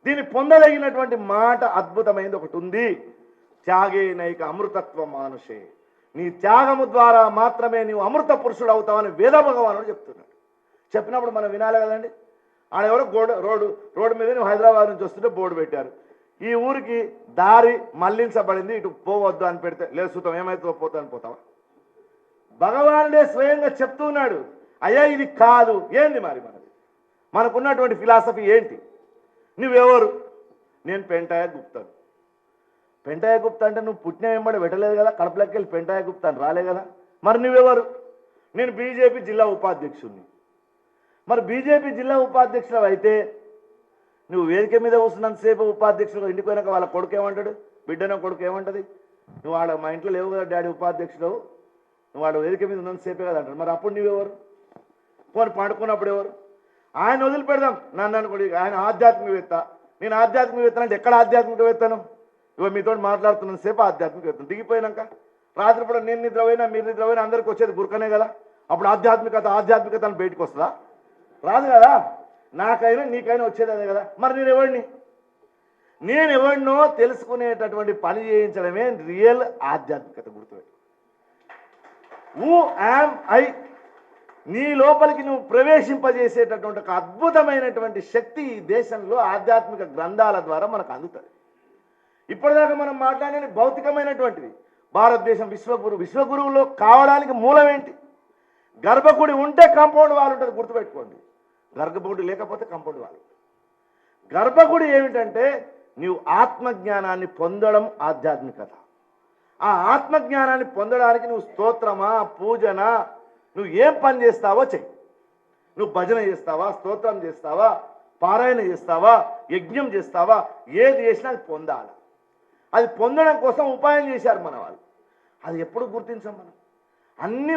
[SPEAKER 2] దీన్ని పొందదగినటువంటి మాట అద్భుతమైనది ఒకటి ఉంది, త్యాగే నైక అమృతత్వ మానుషే, నీ త్యాగము ద్వారా మాత్రమే నీవు అమృత పురుషుడు అవుతావని వేద భగవానుడు చెప్తున్నాడు. చెప్పినప్పుడు మనం వినాలి కదండి. ఆడెవరో రోడ్డు మీద నువ్వు హైదరాబాద్ నుంచి వస్తుంటే బోర్డు పెట్టారు, ఈ ఊరికి దారి మళ్లించబడింది, ఇటు పోవద్దు అని పెడితే లేదు సుతం ఏమైతే పోతాను పోతావా? భగవానుడే స్వయంగా చెప్తున్నాడు, అయ్యా ఇది కాదు. ఏంది మరి మనకున్నటువంటి ఫిలాసఫీ ఏంటి? నువ్వెవరు? నేను పెంటాయ గుప్తాను. పెంటాయ గుప్తా అంటే నువ్వు పుట్టిన వెంబడి పెట్టలేదు కదా, కడపలోకి వెళ్ళి పెంటాయ గుప్తాను రాలే కదా. మరి నువ్వెవరు? నేను బీజేపీ జిల్లా ఉపాధ్యక్షుడిని. మరి బీజేపీ జిల్లా ఉపాధ్యక్షుడు అయితే నువ్వు వేదిక మీద కూర్చున్నంతసేపు ఉపాధ్యక్షుడు, ఇంటికి పోయినాక వాళ్ళ కొడుకు ఏమంటాడు, బిడ్డన కొడుకు ఏమంటుంది, నువ్వు వాళ్ళ మా ఇంట్లో లేవు కదా డాడీ ఉపాధ్యక్షుడు, నువ్వు వాళ్ళ వేదిక మీద ఉన్నంతసేపే కదా అంటాడు. మరి అప్పుడు నువ్వెవరు? పోనీ పండుకున్నప్పుడు ఎవరు? ఆయన వదిలిపెడదాం నన్ను అనుకోండి, ఆయన ఆధ్యాత్మికవేత్త, నేను ఆధ్యాత్మికవేత్త అంటే ఎక్కడ ఆధ్యాత్మికవేత్తను? ఇవ్వ మీతో మాట్లాడుతున్నంత సేపు ఆధ్యాత్మికవేత్త, దిగిపోయినాక రాత్రి పూట నేను నిద్రపోయినా మీరు నిద్రపోయినా అందరికి వచ్చేది గురకనే కదా. అప్పుడు ఆధ్యాత్మికత అని బయటకు వస్తుందా? రాదు కదా. నాకైనా నీకైనా వచ్చేది అదే కదా. మరి నేను ఎవరినో తెలుసుకునేటటువంటి పని చేయించడమే రియల్ ఆధ్యాత్మికత. గుర్తుపెట్టు. హూ యామ్ ఐ, నీ లోపలికి నువ్వు ప్రవేశింపజేసేటటువంటి ఒక అద్భుతమైనటువంటి శక్తి ఈ దేశంలో ఆధ్యాత్మిక గ్రంథాల ద్వారా మనకు అందుతుంది. ఇప్పటిదాకా మనం మాట్లాడే భౌతికమైనటువంటిది. భారతదేశం విశ్వగురువులో కావడానికి మూలం ఏంటి? గర్భగుడి ఉంటే కాంపౌండ్ వాల్ ఉంటుంది, గుర్తుపెట్టుకోండి. గర్భగుడి లేకపోతే కాంపౌండ్ వాల్. గర్భగుడి ఏమిటంటే నీవు ఆత్మజ్ఞానాన్ని పొందడం ఆధ్యాత్మికత. ఆ ఆత్మజ్ఞానాన్ని పొందడానికి నువ్వు స్తోత్రమా, పూజనా, నువ్వు ఏం పని చేస్తావో చెయ్యి. నువ్వు భజన చేస్తావా, స్తోత్రం చేస్తావా, పారాయణ చేస్తావా, యజ్ఞం చేస్తావా, ఏది చేసినా అది పొందాలి. అది పొందడం కోసం ఉపాయం చేశారు మన వాళ్ళు. అది ఎప్పుడు గుర్తించాం మనం. అన్నీ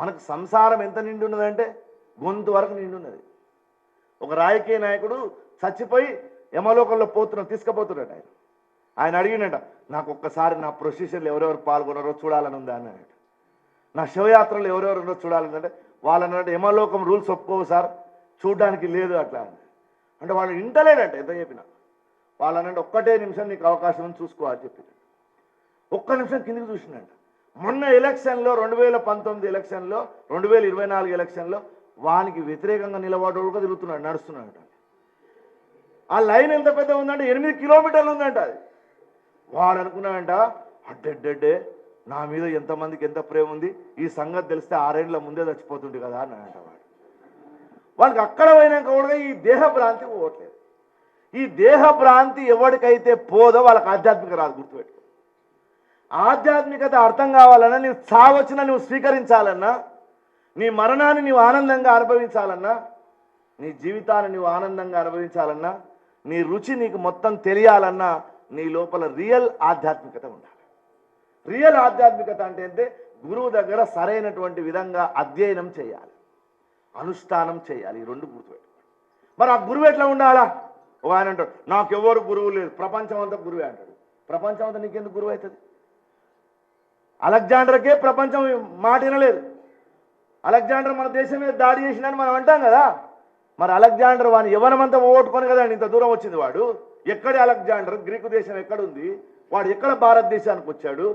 [SPEAKER 2] మనకు సంసారం ఎంత నిండి ఉన్నదంటే గొంతు వరకు నిండి ఉన్నది. ఒక రాజకీయ నాయకుడు చచ్చిపోయి యమలోకంలో తీసుకుపోతున్నాడు. ఆయన అడిగినట, నాకు ఒక్కసారి నా ప్రొసెషన్లో ఎవరెవరు పాల్గొన్నారో చూడాలని ఉందా అన్నాడు. నా శివయాత్రలో ఎవరెవరు ఉన్నారో చూడాలంటే వాళ్ళన్నట్టు యమలోకం రూల్స్ ఒప్పుకోవు సార్, చూడడానికి లేదు అట్లా అంటే వాళ్ళు ఇంటలేడంట. ఎంత చెప్పినా వాళ్ళనంటే ఒక్కటే నిమిషం నీకు అవకాశం అని చూసుకో అని చెప్పి ఒక్క నిమిషం కిందికి చూసినాడు. మొన్న ఎలక్షన్లో 2019 ఎలక్షన్లో 2024 ఎలక్షన్లో వానికి వ్యతిరేకంగా నిలబడోడుగా తిరుగుతున్నాడు, నడుస్తున్నాడు. ఆ లైన్ ఎంత పెద్ద ఉందంటే 8 కిలోమీటర్లు ఉందంట. అది వాడు అనుకున్నాడంట, అడ్డెడ్డే నా మీద ఎంతమందికి ఎంత ప్రేమ ఉంది, ఈ సంగతి తెలిస్తే 6 ఏళ్ల ముందే చచ్చిపోతుంది కదా అన్నాడంట. వాడికి అక్కడ పోయినాక కూడా ఈ దేహ భ్రాంతి పోవట్లేదు. ఈ దేహ భ్రాంతి ఎవరికైతే పోదో వాళ్ళకి ఆధ్యాత్మిక రాదు. గుర్తుపెట్టుకో. ఆధ్యాత్మికత అర్థం కావాలన్నా, నువ్వు చావచ్చినా నువ్వు స్వీకరించాలన్నా నీ మరణాన్ని నీవు ఆనందంగా అనుభవించాలన్నా, నీ జీవితాన్ని నీవు ఆనందంగా అనుభవించాలన్నా, నీ రుచి నీకు మొత్తం తెలియాలన్నా నీ లోపల రియల్ ఆధ్యాత్మికత ఉండాలి. రియల్ ఆధ్యాత్మికత అంటే గురువు దగ్గర సరైనటువంటి విధంగా అధ్యయనం చేయాలి, అనుష్ఠానం చేయాలి. ఈ రెండు గుర్తుపెట్టుకోండి. మరి ఆ గురువు ఎట్లా ఉండాలా? ఒక ఆయన అంటాడు, నాకెవరు గురువు లేదు, ప్రపంచం అంతా గురువే అంటాడు. ప్రపంచం అంతా నీకెందుకు గురువు అవుతుంది? అలెగ్జాండర్కే ప్రపంచం మాట వినలేదు. అలెగ్జాండర్ మన దేశం మీద దాడి చేసినని మనం అంటాం కదా. మరి అలెగ్జాండర్ వాడిని ఎవరమంతా ఓటుకొని కదా ఇంత దూరం వచ్చింది. వాడు ఎక్కడి అలెగ్జాండర్? గ్రీకు దేశం ఎక్కడుంది? వాడు ఎక్కడ భారతదేశానికి వచ్చాడు?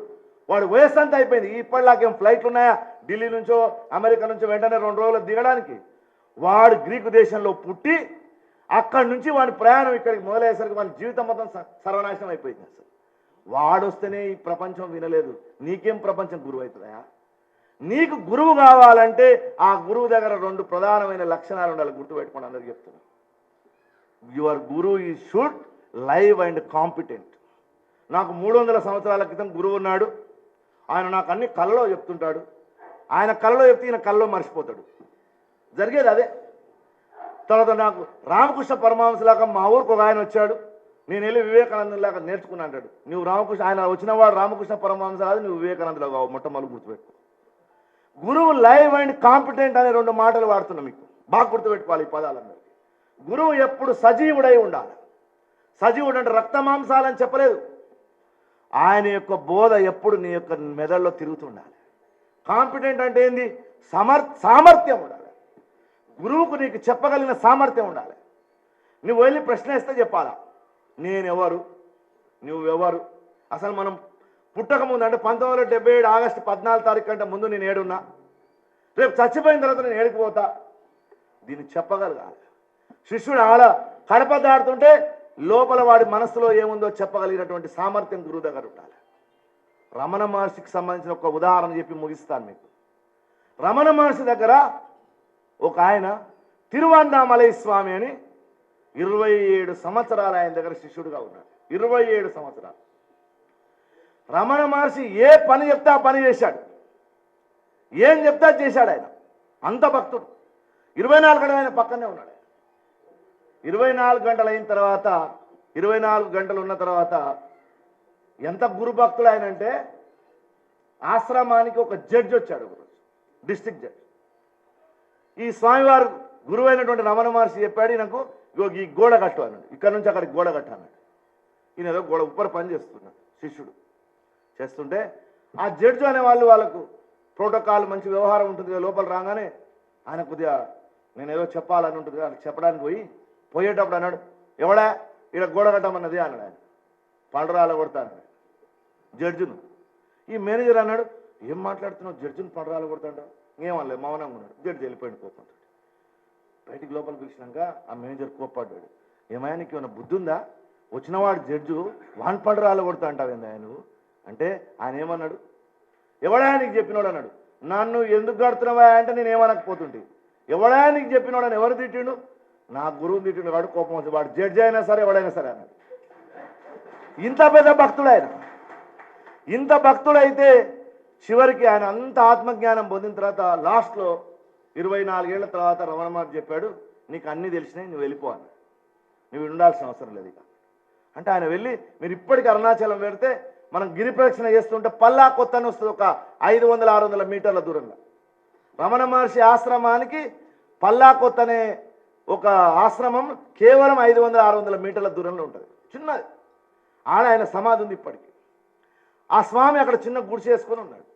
[SPEAKER 2] వాడు వయస్సు అంతా అయిపోయింది. ఇప్పటిలాకేం ఫ్లైట్లు ఉన్నాయా ఢిల్లీ నుంచో అమెరికా నుంచో వెంటనే 2 రోజులు దిగడానికి? వాడు గ్రీకు దేశంలో పుట్టి అక్కడి నుంచి వాడి ప్రయాణం ఇక్కడికి మొదలయ్యేసరికి వాడి జీవితం మొత్తం సర్వనాశనం అయిపోయింది. అసలు వాడొస్తేనే ఈ ప్రపంచం వినలేదు. నీకేం ప్రపంచం గురువు అవుతుందా? నీకు గురువు కావాలంటే ఆ గురువు దగ్గర 2 ప్రధానమైన లక్షణాలు ఉండాలి. గుర్తుపెట్టుకోండి, అందరికి చెప్తున్నాను. యువర్ గురు ఈ షుడ్ లైవ్ అండ్ కాంపిటెంట్. నాకు 300 సంవత్సరాల క్రితం గురువు ఉన్నాడు. ఆయన నాకు అన్ని కళ్ళలో చెప్తుంటాడు. ఆయన కళ్ళలో చెప్తే ఈయన కళ్ళలో మర్చిపోతాడు. జరిగేది అదే. తర్వాత నాకు రామకృష్ణ పరమహంసలాగా మా ఊరికి ఒక ఆయన వచ్చాడు. నేను వెళ్ళి వివేకానందులాగా నేర్చుకున్నా అంటాడు. నువ్వు రామకృష్ణ, ఆయన వచ్చినవాడు రామకృష్ణ పరమహంస కాదు, నువ్వు వివేకానందులో కావు. మొట్టమొదటి గుర్తుపెట్టుకో. గురువు లైవ్ అండ్ కాంపిటెంట్ అనే 2 మాటలు వాడుతున్నా. మీకు బాగా గుర్తుపెట్టుకోవాలి ఈ పదాలన్నీ. గురువు ఎప్పుడు సజీవుడై ఉండాలి. సజీవుడు అంటే రక్త మాంసాలని చెప్పలేదు. ఆయన యొక్క బోధ ఎప్పుడు నీ యొక్క మెదడులో తిరుగుతుండాలి. కాంపిటెంట్ అంటే ఏంది? సామర్థ్యం ఉండాలి. గురువుకు నీకు చెప్పగలిగిన సామర్థ్యం ఉండాలి. నువ్వు వెళ్ళి ప్రశ్న వేస్తే చెప్పాలా, నేనెవరు, నువ్వెవరు? అసలు మనం పుట్టక ముందు అంటే 1977 ఆగస్టు 14 తారీఖు కంటే ముందు నేను ఏడున్నా, రేపు చచ్చిపోయిన తర్వాత నేను ఏడుకుపోతా, దీన్ని చెప్పగలగాలి. శిష్యుడు ఆడ కడప దాడుతుంటే లోపల వాడి మనసులో ఏముందో చెప్పగలిగినటువంటి సామర్థ్యం గురువు దగ్గర ఉండాలి. రమణ మహర్షికి సంబంధించిన ఒక ఉదాహరణ చెప్పి ముగిస్తాను మీకు. రమణ మహర్షి దగ్గర ఒక ఆయన తిరువన్నామలై స్వామి అని 27 సంవత్సరాలు ఆయన దగ్గర శిష్యుడిగా ఉన్నాడు. 27 సంవత్సరాలు. రమణ మహర్షి ఏ పని చెప్తే ఆ పని చేశాడు, ఏం చెప్తే చేశాడు. ఆయన అంత భక్తుడు. 24 గంటలు ఆయన పక్కనే ఉన్నాడు. 24 గంటలు అయిన తర్వాత, 24 గంటలు ఉన్న తర్వాత ఎంత గురుభక్తుడు ఆయన అంటే, ఆశ్రమానికి ఒక జడ్జి వచ్చాడు ఒకరోజు, డిస్ట్రిక్ట్ జడ్జి. ఈ స్వామివారు గురువు అయినటువంటి రమణ మహర్షి చెప్పాడు నాకు, ఈ గోడ కట్టు అన్నాడు. ఇక్కడ నుంచి అక్కడికి గోడ కట్టు అన్నాడు. ఈయన ఏదో గోడ ఉప్పర పని చేస్తున్నాడు శిష్యుడు. చేస్తుంటే ఆ జడ్జి అనే వాళ్ళకు ప్రోటోకాల్ మంచి వ్యవహారం ఉంటుంది కదా. లోపల రాగానే ఆయన కొద్దిగా నేను ఏదో చెప్పాలని ఉంటుంది కదా, చెప్పడానికి పోయేటప్పుడు అన్నాడు, ఎవడా ఇక్కడ గోడ కట్టమన్నది అన్నాడు. ఆయన పండరాల కొడతాను జడ్జిను. ఈ మేనేజర్ అన్నాడు, ఏం మాట్లాడుతున్నావు, జడ్జిని పండరాల కొడతాడు. ఏమనలేదు, మౌనంగా ఉన్నాడు. జడ్జి వెళ్ళిపోయింది కోపంతో. బయటికి లోపల పిలిచినాక ఆ మేనేజర్ కోప్పడ్డాడు. ఏమైనా నీకు ఏమైనా బుద్ధి ఉందా, వచ్చినవాడు జడ్జు వాన్ పండరాల కొడతా అంటావేంది ఆయన అంటే, ఆయన ఏమన్నాడు, ఎవడా నీకు చెప్పినోడు అన్నాడు. నన్ను ఎందుకు కడుతున్నావా అంటే నేను ఏమనకపోతుంటే, ఎవడా నీకు చెప్పినోడు అని ఎవరు తిట్టిండు, నా గురువుని తిట్టిండు. వాడు కోపం వచ్చి, వాడు జడ్జి అయినా సరే ఎవడైనా సరే అన్నాడు. ఇంత పెద్ద భక్తుడు ఆయన. ఇంత భక్తుడైతే చివరికి ఆయన అంత ఆత్మజ్ఞానం పొందిన తర్వాత లాస్ట్లో 24 ఏళ్ల తర్వాత రమణ మహర్షి చెప్పాడు, నీకు అన్నీ తెలిసినాయి, నువ్వు వెళ్ళిపోవాలి, నువ్వు ఉండాల్సిన అవసరం లేదు ఇక అంటే. ఆయన వెళ్ళి, మీరు ఇప్పటికీ అరుణాచలం వెళ్తే మనం గిరి ప్రదక్షిణ చేస్తుంటే పల్లా కొత్త అని వస్తుంది, ఒక 500-600 మీటర్ల దూరంగా. రమణ మహర్షి ఆశ్రమానికి పల్లా కొత్త అనే ఒక ఆశ్రమం కేవలం 500-600 మీటర్ల దూరంలో ఉంటుంది, చిన్నది. ఆడ ఆయన సమాధి ఉంది ఇప్పటికీ. ఆ స్వామి అక్కడ చిన్న గుడిసె చేసుకొని ఉన్నాడు.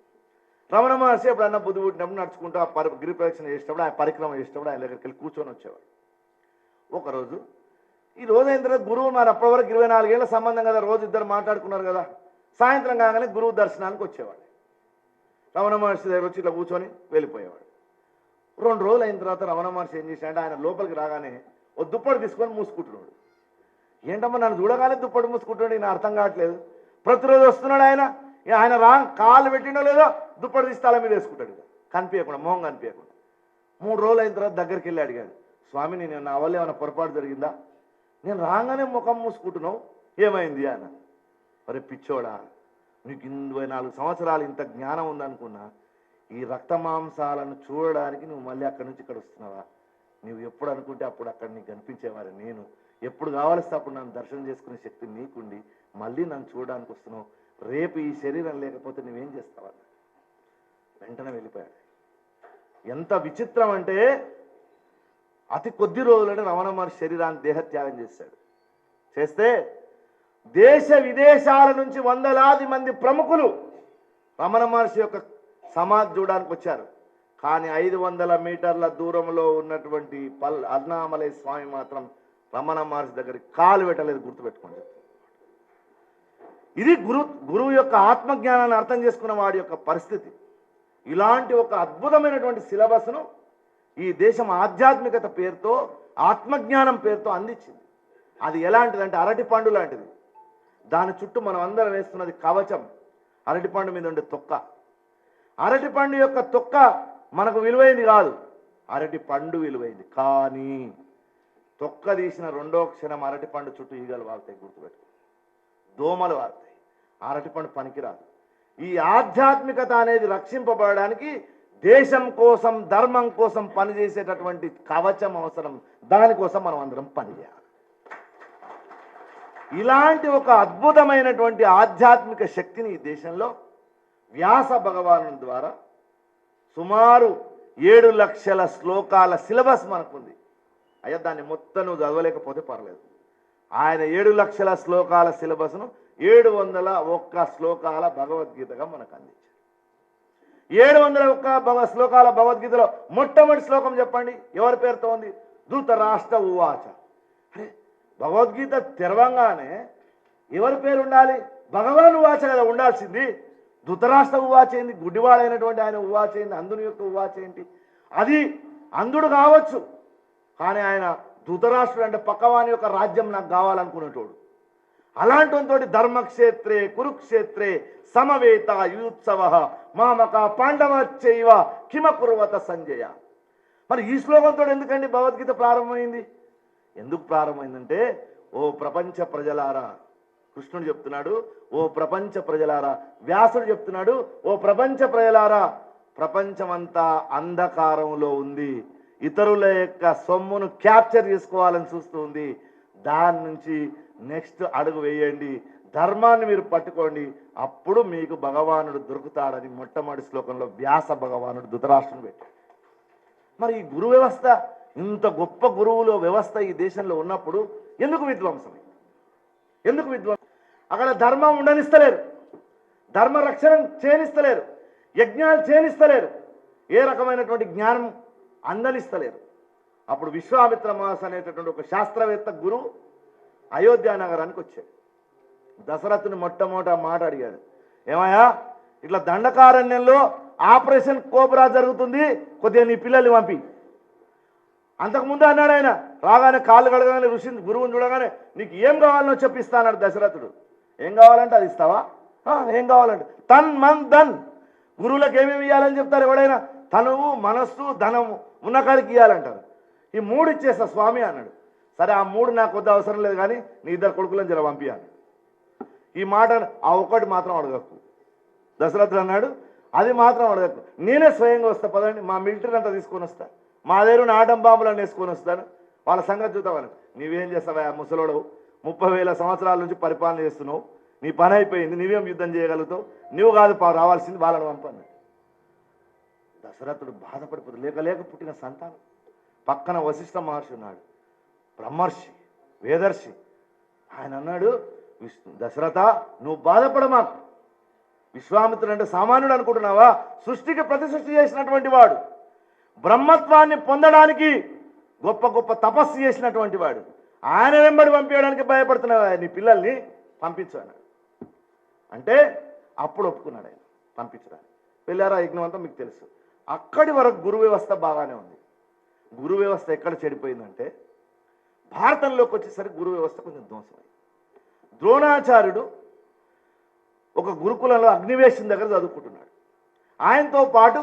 [SPEAKER 2] రమణ మహర్షి ఎప్పుడన్నా బుద్ధి పుట్టినప్పుడు నడుచుకుంటూ ఆ గిరి ప్రదక్షిణ చేసేటప్పుడు, ఆయన పరిక్రమ చేసేటప్పుడు ఆయన దగ్గరికి వెళ్ళి కూర్చొని వచ్చేవాడు. ఒకరోజు ఈ రోజు అయిన తర్వాత గురువు మరి అప్పటి వరకు 24 ఏళ్ల సంబంధం కదా, రోజు ఇద్దరు మాట్లాడుకున్నారు కదా. సాయంత్రం కాగానే గురువు దర్శనానికి వచ్చేవాడు. రమణ మహర్షి దగ్గర వచ్చి ఇట్లా కూర్చొని వెళ్ళిపోయేవాడు. 2 రోజులు అయిన తర్వాత రమణ మహర్షి ఏం చేశాడంటే, ఆయన లోపలికి రాగానే ఓ దుప్పటి తీసుకొని మూసుకుంటున్నాడు. ఏంటమ్మా నన్ను చూడగానే దుప్పటి మూసుకుంటున్నాడు, ఈయన అర్థం కావట్లేదు. ప్రతిరోజు వస్తున్నాడు ఆయన, ఆయన కాళ్ళు పెట్టిండో లేదో దుప్పటి తీసి తల మీద వేసుకుంటాడు, కనిపించకుండా, మొహం కనిపించకుండా. 3 రోజులు అయిన తర్వాత దగ్గరికి వెళ్ళి అడిగాడు, స్వామి నేను నా వల్ల ఏమైనా పొరపాటు జరిగిందా, నేను రాగానే ముఖం మూసుకుంటున్నావు, ఏమైంది అన్న. మరి పిచ్చోడా, నీకు 24 సంవత్సరాలు ఇంత జ్ఞానం ఉందనుకున్నా, ఈ రక్తమాంసాలను చూడడానికి నువ్వు మళ్ళీ అక్కడి నుంచి ఇక్కడ వస్తున్నావా? నువ్వు ఎప్పుడు అనుకుంటే అప్పుడు అక్కడ నీకు కనిపించేవారు. నేను ఎప్పుడు కావాల్సి అప్పుడు నన్ను దర్శనం చేసుకునే శక్తి నీకుండి మళ్ళీ నన్ను చూడడానికి వస్తున్నావు. రేపు ఈ శరీరం లేకపోతే నువ్వేం చేస్తావన్న వెంటనే వెళ్ళిపోయాడు. ఎంత విచిత్రం అంటే అతి కొద్ది రోజులని రమణ మహర్షి శరీరాన్ని దేహత్యాగం చేశాడు. చేస్తే దేశ విదేశాల నుంచి వందలాది మంది ప్రముఖులు రమణ మహర్షి యొక్క సమాధి చూడడానికి వచ్చారు. కానీ 500 మీటర్ల దూరంలో ఉన్నటువంటి అన్నామలై స్వామి మాత్రం రమణ మహర్షి దగ్గరికి కాలు పెట్టలేదు. గుర్తుపెట్టుకోండి. ఇది గురువు యొక్క ఆత్మజ్ఞానాన్ని అర్థం చేసుకున్న వాడి యొక్క పరిస్థితి. ఇలాంటి ఒక అద్భుతమైనటువంటి సిలబస్ను ఈ దేశం ఆధ్యాత్మికత పేరుతో ఆత్మజ్ఞానం పేరుతో అందించింది. అది ఎలాంటిదంటే అరటి పండు లాంటిది. దాని చుట్టూ మనం అందరం వేస్తున్నది కవచం. అరటిపండు మీద ఉండే తొక్క. అరటిపండు యొక్క తొక్క మనకు విలువైంది కాదు, అరటి పండు విలువైంది. కానీ తొక్క తీసిన రెండో క్షణం అరటిపండు చుట్టూ ఈగలు వాళ్తాయి. గుర్తుపెట్టుకో, దోమలు వాళ్తాయి. అరటిపండు పనికిరాదు. ఈ ఆధ్యాత్మికత అనేది రక్షింపబడడానికి దేశం కోసం ధర్మం కోసం పనిచేసేటటువంటి కవచం అవసరం. దానికోసం మనం అందరం పనిచేయాలి. ఇలాంటి ఒక అద్భుతమైనటువంటి ఆధ్యాత్మిక శక్తిని ఈ దేశంలో వ్యాస భగవాను ద్వారా సుమారు 7 లక్షల శ్లోకాల సిలబస్ మనకుంది. అయ్యా దాన్ని మొత్తం నువ్వు చదవలేకపోతే పర్లేదు. ఆయన 7 లక్షల శ్లోకాల సిలబస్ను 701 శ్లోకాల భగవద్గీతగా మనకు అందించారు. 701 శ్లోకాల భగవద్గీతలో మొట్టమొదటి శ్లోకం చెప్పండి, ఎవరి పేరుతో ఉంది? ధృతరాష్ట్ర ఉవాచ. అరే భగవద్గీత తెరవంగానే ఎవరి పేరు ఉండాలి? భగవాన్ ఉవాచ కదా ఉండాల్సింది. ధృతరాష్ట్ర ఉవాచ ఏంది? గుడ్డివాడైనటువంటి ఆయన ఉవాచ ఏంది? అందుని యొక్క ఉవాచ ఏంటి? అది అందుడు కావచ్చు, కానీ ఆయన ధృతరాష్ట్రుడు అంటే పక్కవాని యొక్క రాజ్యం నాకు కావాలనుకునేటోడు. అలాంటి ధర్మక్షేత్రే కురుక్షేత్రే సమవేత యుత్సవ మామక పాండవచ్చైవ కిమ కుర్వత సంజయ. మరి ఈ శ్లోకంతో ఎందుకండి భగవద్గీత ప్రారంభమైంది? ఎందుకు ప్రారంభమైందంటే, ఓ ప్రపంచ ప్రజలారా, కృష్ణుడు చెప్తున్నాడు, ఓ ప్రపంచ ప్రజలారా. వ్యాసుడు చెప్తున్నాడు, ఓ ప్రపంచ ప్రజలారా, ప్రపంచమంతా అంధకారంలో ఉంది. ఇతరుల యొక్క సొమ్మును క్యాప్చర్ చేసుకోవాలని చూస్తూ ఉంది. దాని నుంచి నెక్స్ట్ అడుగు వేయండి, ధర్మాన్ని మీరు పట్టుకోండి, అప్పుడు మీకు భగవానుడు దొరుకుతాడని మొట్టమొదటి శ్లోకంలో వ్యాస భగవానుడు ధృతరాష్ట్రుని పెట్టాడు. మరి ఈ గురు వ్యవస్థ, ఇంత గొప్ప గురువుల వ్యవస్థ ఈ దేశంలో ఉన్నప్పుడు ఎందుకు విధ్వంసం? ఎందుకు విధ్వంసం? అక్కడ ధర్మం ఉండనిస్తలేరు, ధర్మ రక్షణ చేయనిస్తలేరు, యజ్ఞాలు చేయనిస్తలేరు, ఏ రకమైనటువంటి జ్ఞానం అందనిస్తలేరు. అప్పుడు విశ్వామిత్ర మహర్షి అనేటటువంటి ఒక శాస్త్రవేత్త గురువు అయోధ్య నగరానికి వచ్చాడు. దశరథుని మొట్టమొదట మాట అడిగాడు, ఏమయ్యా ఇట్లా దండకారణ్యంలో ఆపరేషన్ కోబ్రా జరుగుతుంది, కొద్దిగా నీ పిల్లల్ని పంపి. అంతకుముందు అన్నాడు ఆయన, రాగానే కాళ్ళు కడగానే గురువుని చూడగానే నీకు ఏం కావాలనో చెప్పిస్తా అన్నాడు దశరథుడు. ఏం కావాలంటే అది ఇస్తావా? ఏం కావాలంటే తన్ మన్ ధన్. గురువులకు ఏమేమి ఇవ్వాలని చెప్తారు ఎవడైనా? తనువు, మనస్సు, ధనము ఉన్న కాడికి ఇవ్వాలంటారు. ఈ 3 ఇచ్చేస్తా స్వామి అన్నాడు. సరే ఆ 3 నాకు వద్ద అవసరం లేదు, కానీ నీ 2 కొడుకులను జర పంపించాలి. ఈ మాట ఆ ఒక్కటి మాత్రం అడగకు. దశరథుడు అన్నాడు, అది మాత్రం అడగకు, నేనే స్వయంగా వస్తా, పదండి మా మిలిటరీ అంతా తీసుకొని వస్తా, మా దగ్గర ఆటం బాంబులను వేసుకొని వస్తాను, వాళ్ళ సంగతి చూద్దామని. నీవేం చేస్తావా ముసలోడు? 30,000 సంవత్సరాల నుంచి పరిపాలన చేస్తున్నావు, నీ పని అయిపోయింది, నీవేం యుద్ధం చేయగలుగుతావు? నువ్వు కాదు రావాల్సింది, వాళ్ళని పంపండి. దశరథుడు బాధపడిపోతుంది, లేక పుట్టిన సంతానం. పక్కన వశిష్ఠ మహర్షి ఉన్నాడు, బ్రహ్మర్షి, వేదర్షి. ఆయన అన్నాడు, దశరథ నువ్వు బాధపడమాకు. విశ్వామిత్రుడు అంటే సామాన్యుడు అనుకుంటున్నావా? సృష్టికి ప్రతి సృష్టి చేసినటువంటి వాడు, బ్రహ్మత్వాన్ని పొందడానికి గొప్ప గొప్ప తపస్సు చేసినటువంటి వాడు. ఆయన వెంబడి పంపించడానికి భయపడుతున్నావా? నీ పిల్లల్ని పంపించు అన్నాడు. అంటే అప్పుడు ఒప్పుకున్నాడు ఆయన పంపించడానికి. వెళ్ళారా యజ్ఞం అంతా మీకు తెలుసు. అక్కడి వరకు గురు వ్యవస్థ బాగానే ఉంది. గురు వ్యవస్థ ఎక్కడ చెడిపోయిందంటే, భారతంలోకి వచ్చేసరికి గురు వ్యవస్థ కొంచెం ధ్వంసమైంది. ద్రోణాచార్యుడు ఒక గురుకులంలో అగ్నివేశం దగ్గర చదువుకుంటున్నాడు. ఆయనతో పాటు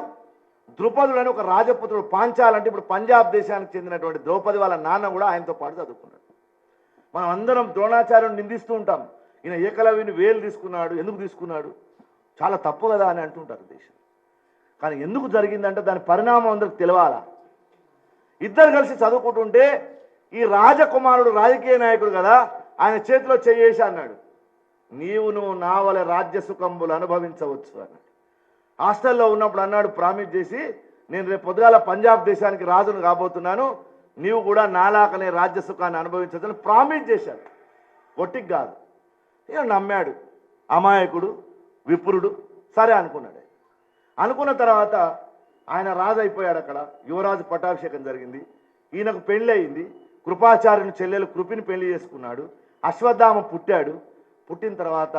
[SPEAKER 2] ద్రుపదుడు అని ఒక రాజపుత్రుడు, పాంచాలంటే ఇప్పుడు పంజాబ్ దేశానికి చెందినటువంటి ద్రౌపది వాళ్ళ నాన్న కూడా ఆయనతో పాటు చదువుకున్నాడు. మనం అందరం ద్రోణాచార్యుని నిందిస్తూ ఉంటాం, ఈయన ఏకలవ్యుని వేలు తీసుకున్నాడు, ఎందుకు తీసుకున్నాడు, చాలా తప్పు కదా అని అంటుంటారు దేశం. కానీ ఎందుకు జరిగిందంటే దాని పరిణామం అందరికి తెలియాలా. ఇద్దరు కలిసి చదువుకుంటుంటే ఈ రాజకుమారుడు రాజకీయ నాయకుడు కదా, ఆయన చేతిలో చేయేసి అన్నాడు, నువ్వు నా వలె రాజ్య సుఖంబులు అనుభవించవచ్చు అన్నాడు. హాస్టల్లో ఉన్నప్పుడు అన్నాడు ప్రామిస్ చేసి, నేను రేపు పొద్దుగాల పంజాబ్ దేశానికి రాజును కాబోతున్నాను, నీవు కూడా నాలాకనే రాజ్య సుఖాన్ని అనుభవించదని ప్రామిస్ చేశాడు. ఒట్టికి కాదు, ఇక నమ్మాడు అమాయకుడు విపురుడు. సరే అనుకున్నాడు. అనుకున్న తర్వాత ఆయన రాజు అయిపోయాడు. అక్కడ యువరాజు పట్టాభిషేకం జరిగింది. ఈయనకు పెళ్ళి అయింది. కృపాచార్యుని చెల్లెలు కృపిని పెళ్లి చేసుకున్నాడు. అశ్వత్థామ పుట్టాడు. పుట్టిన తర్వాత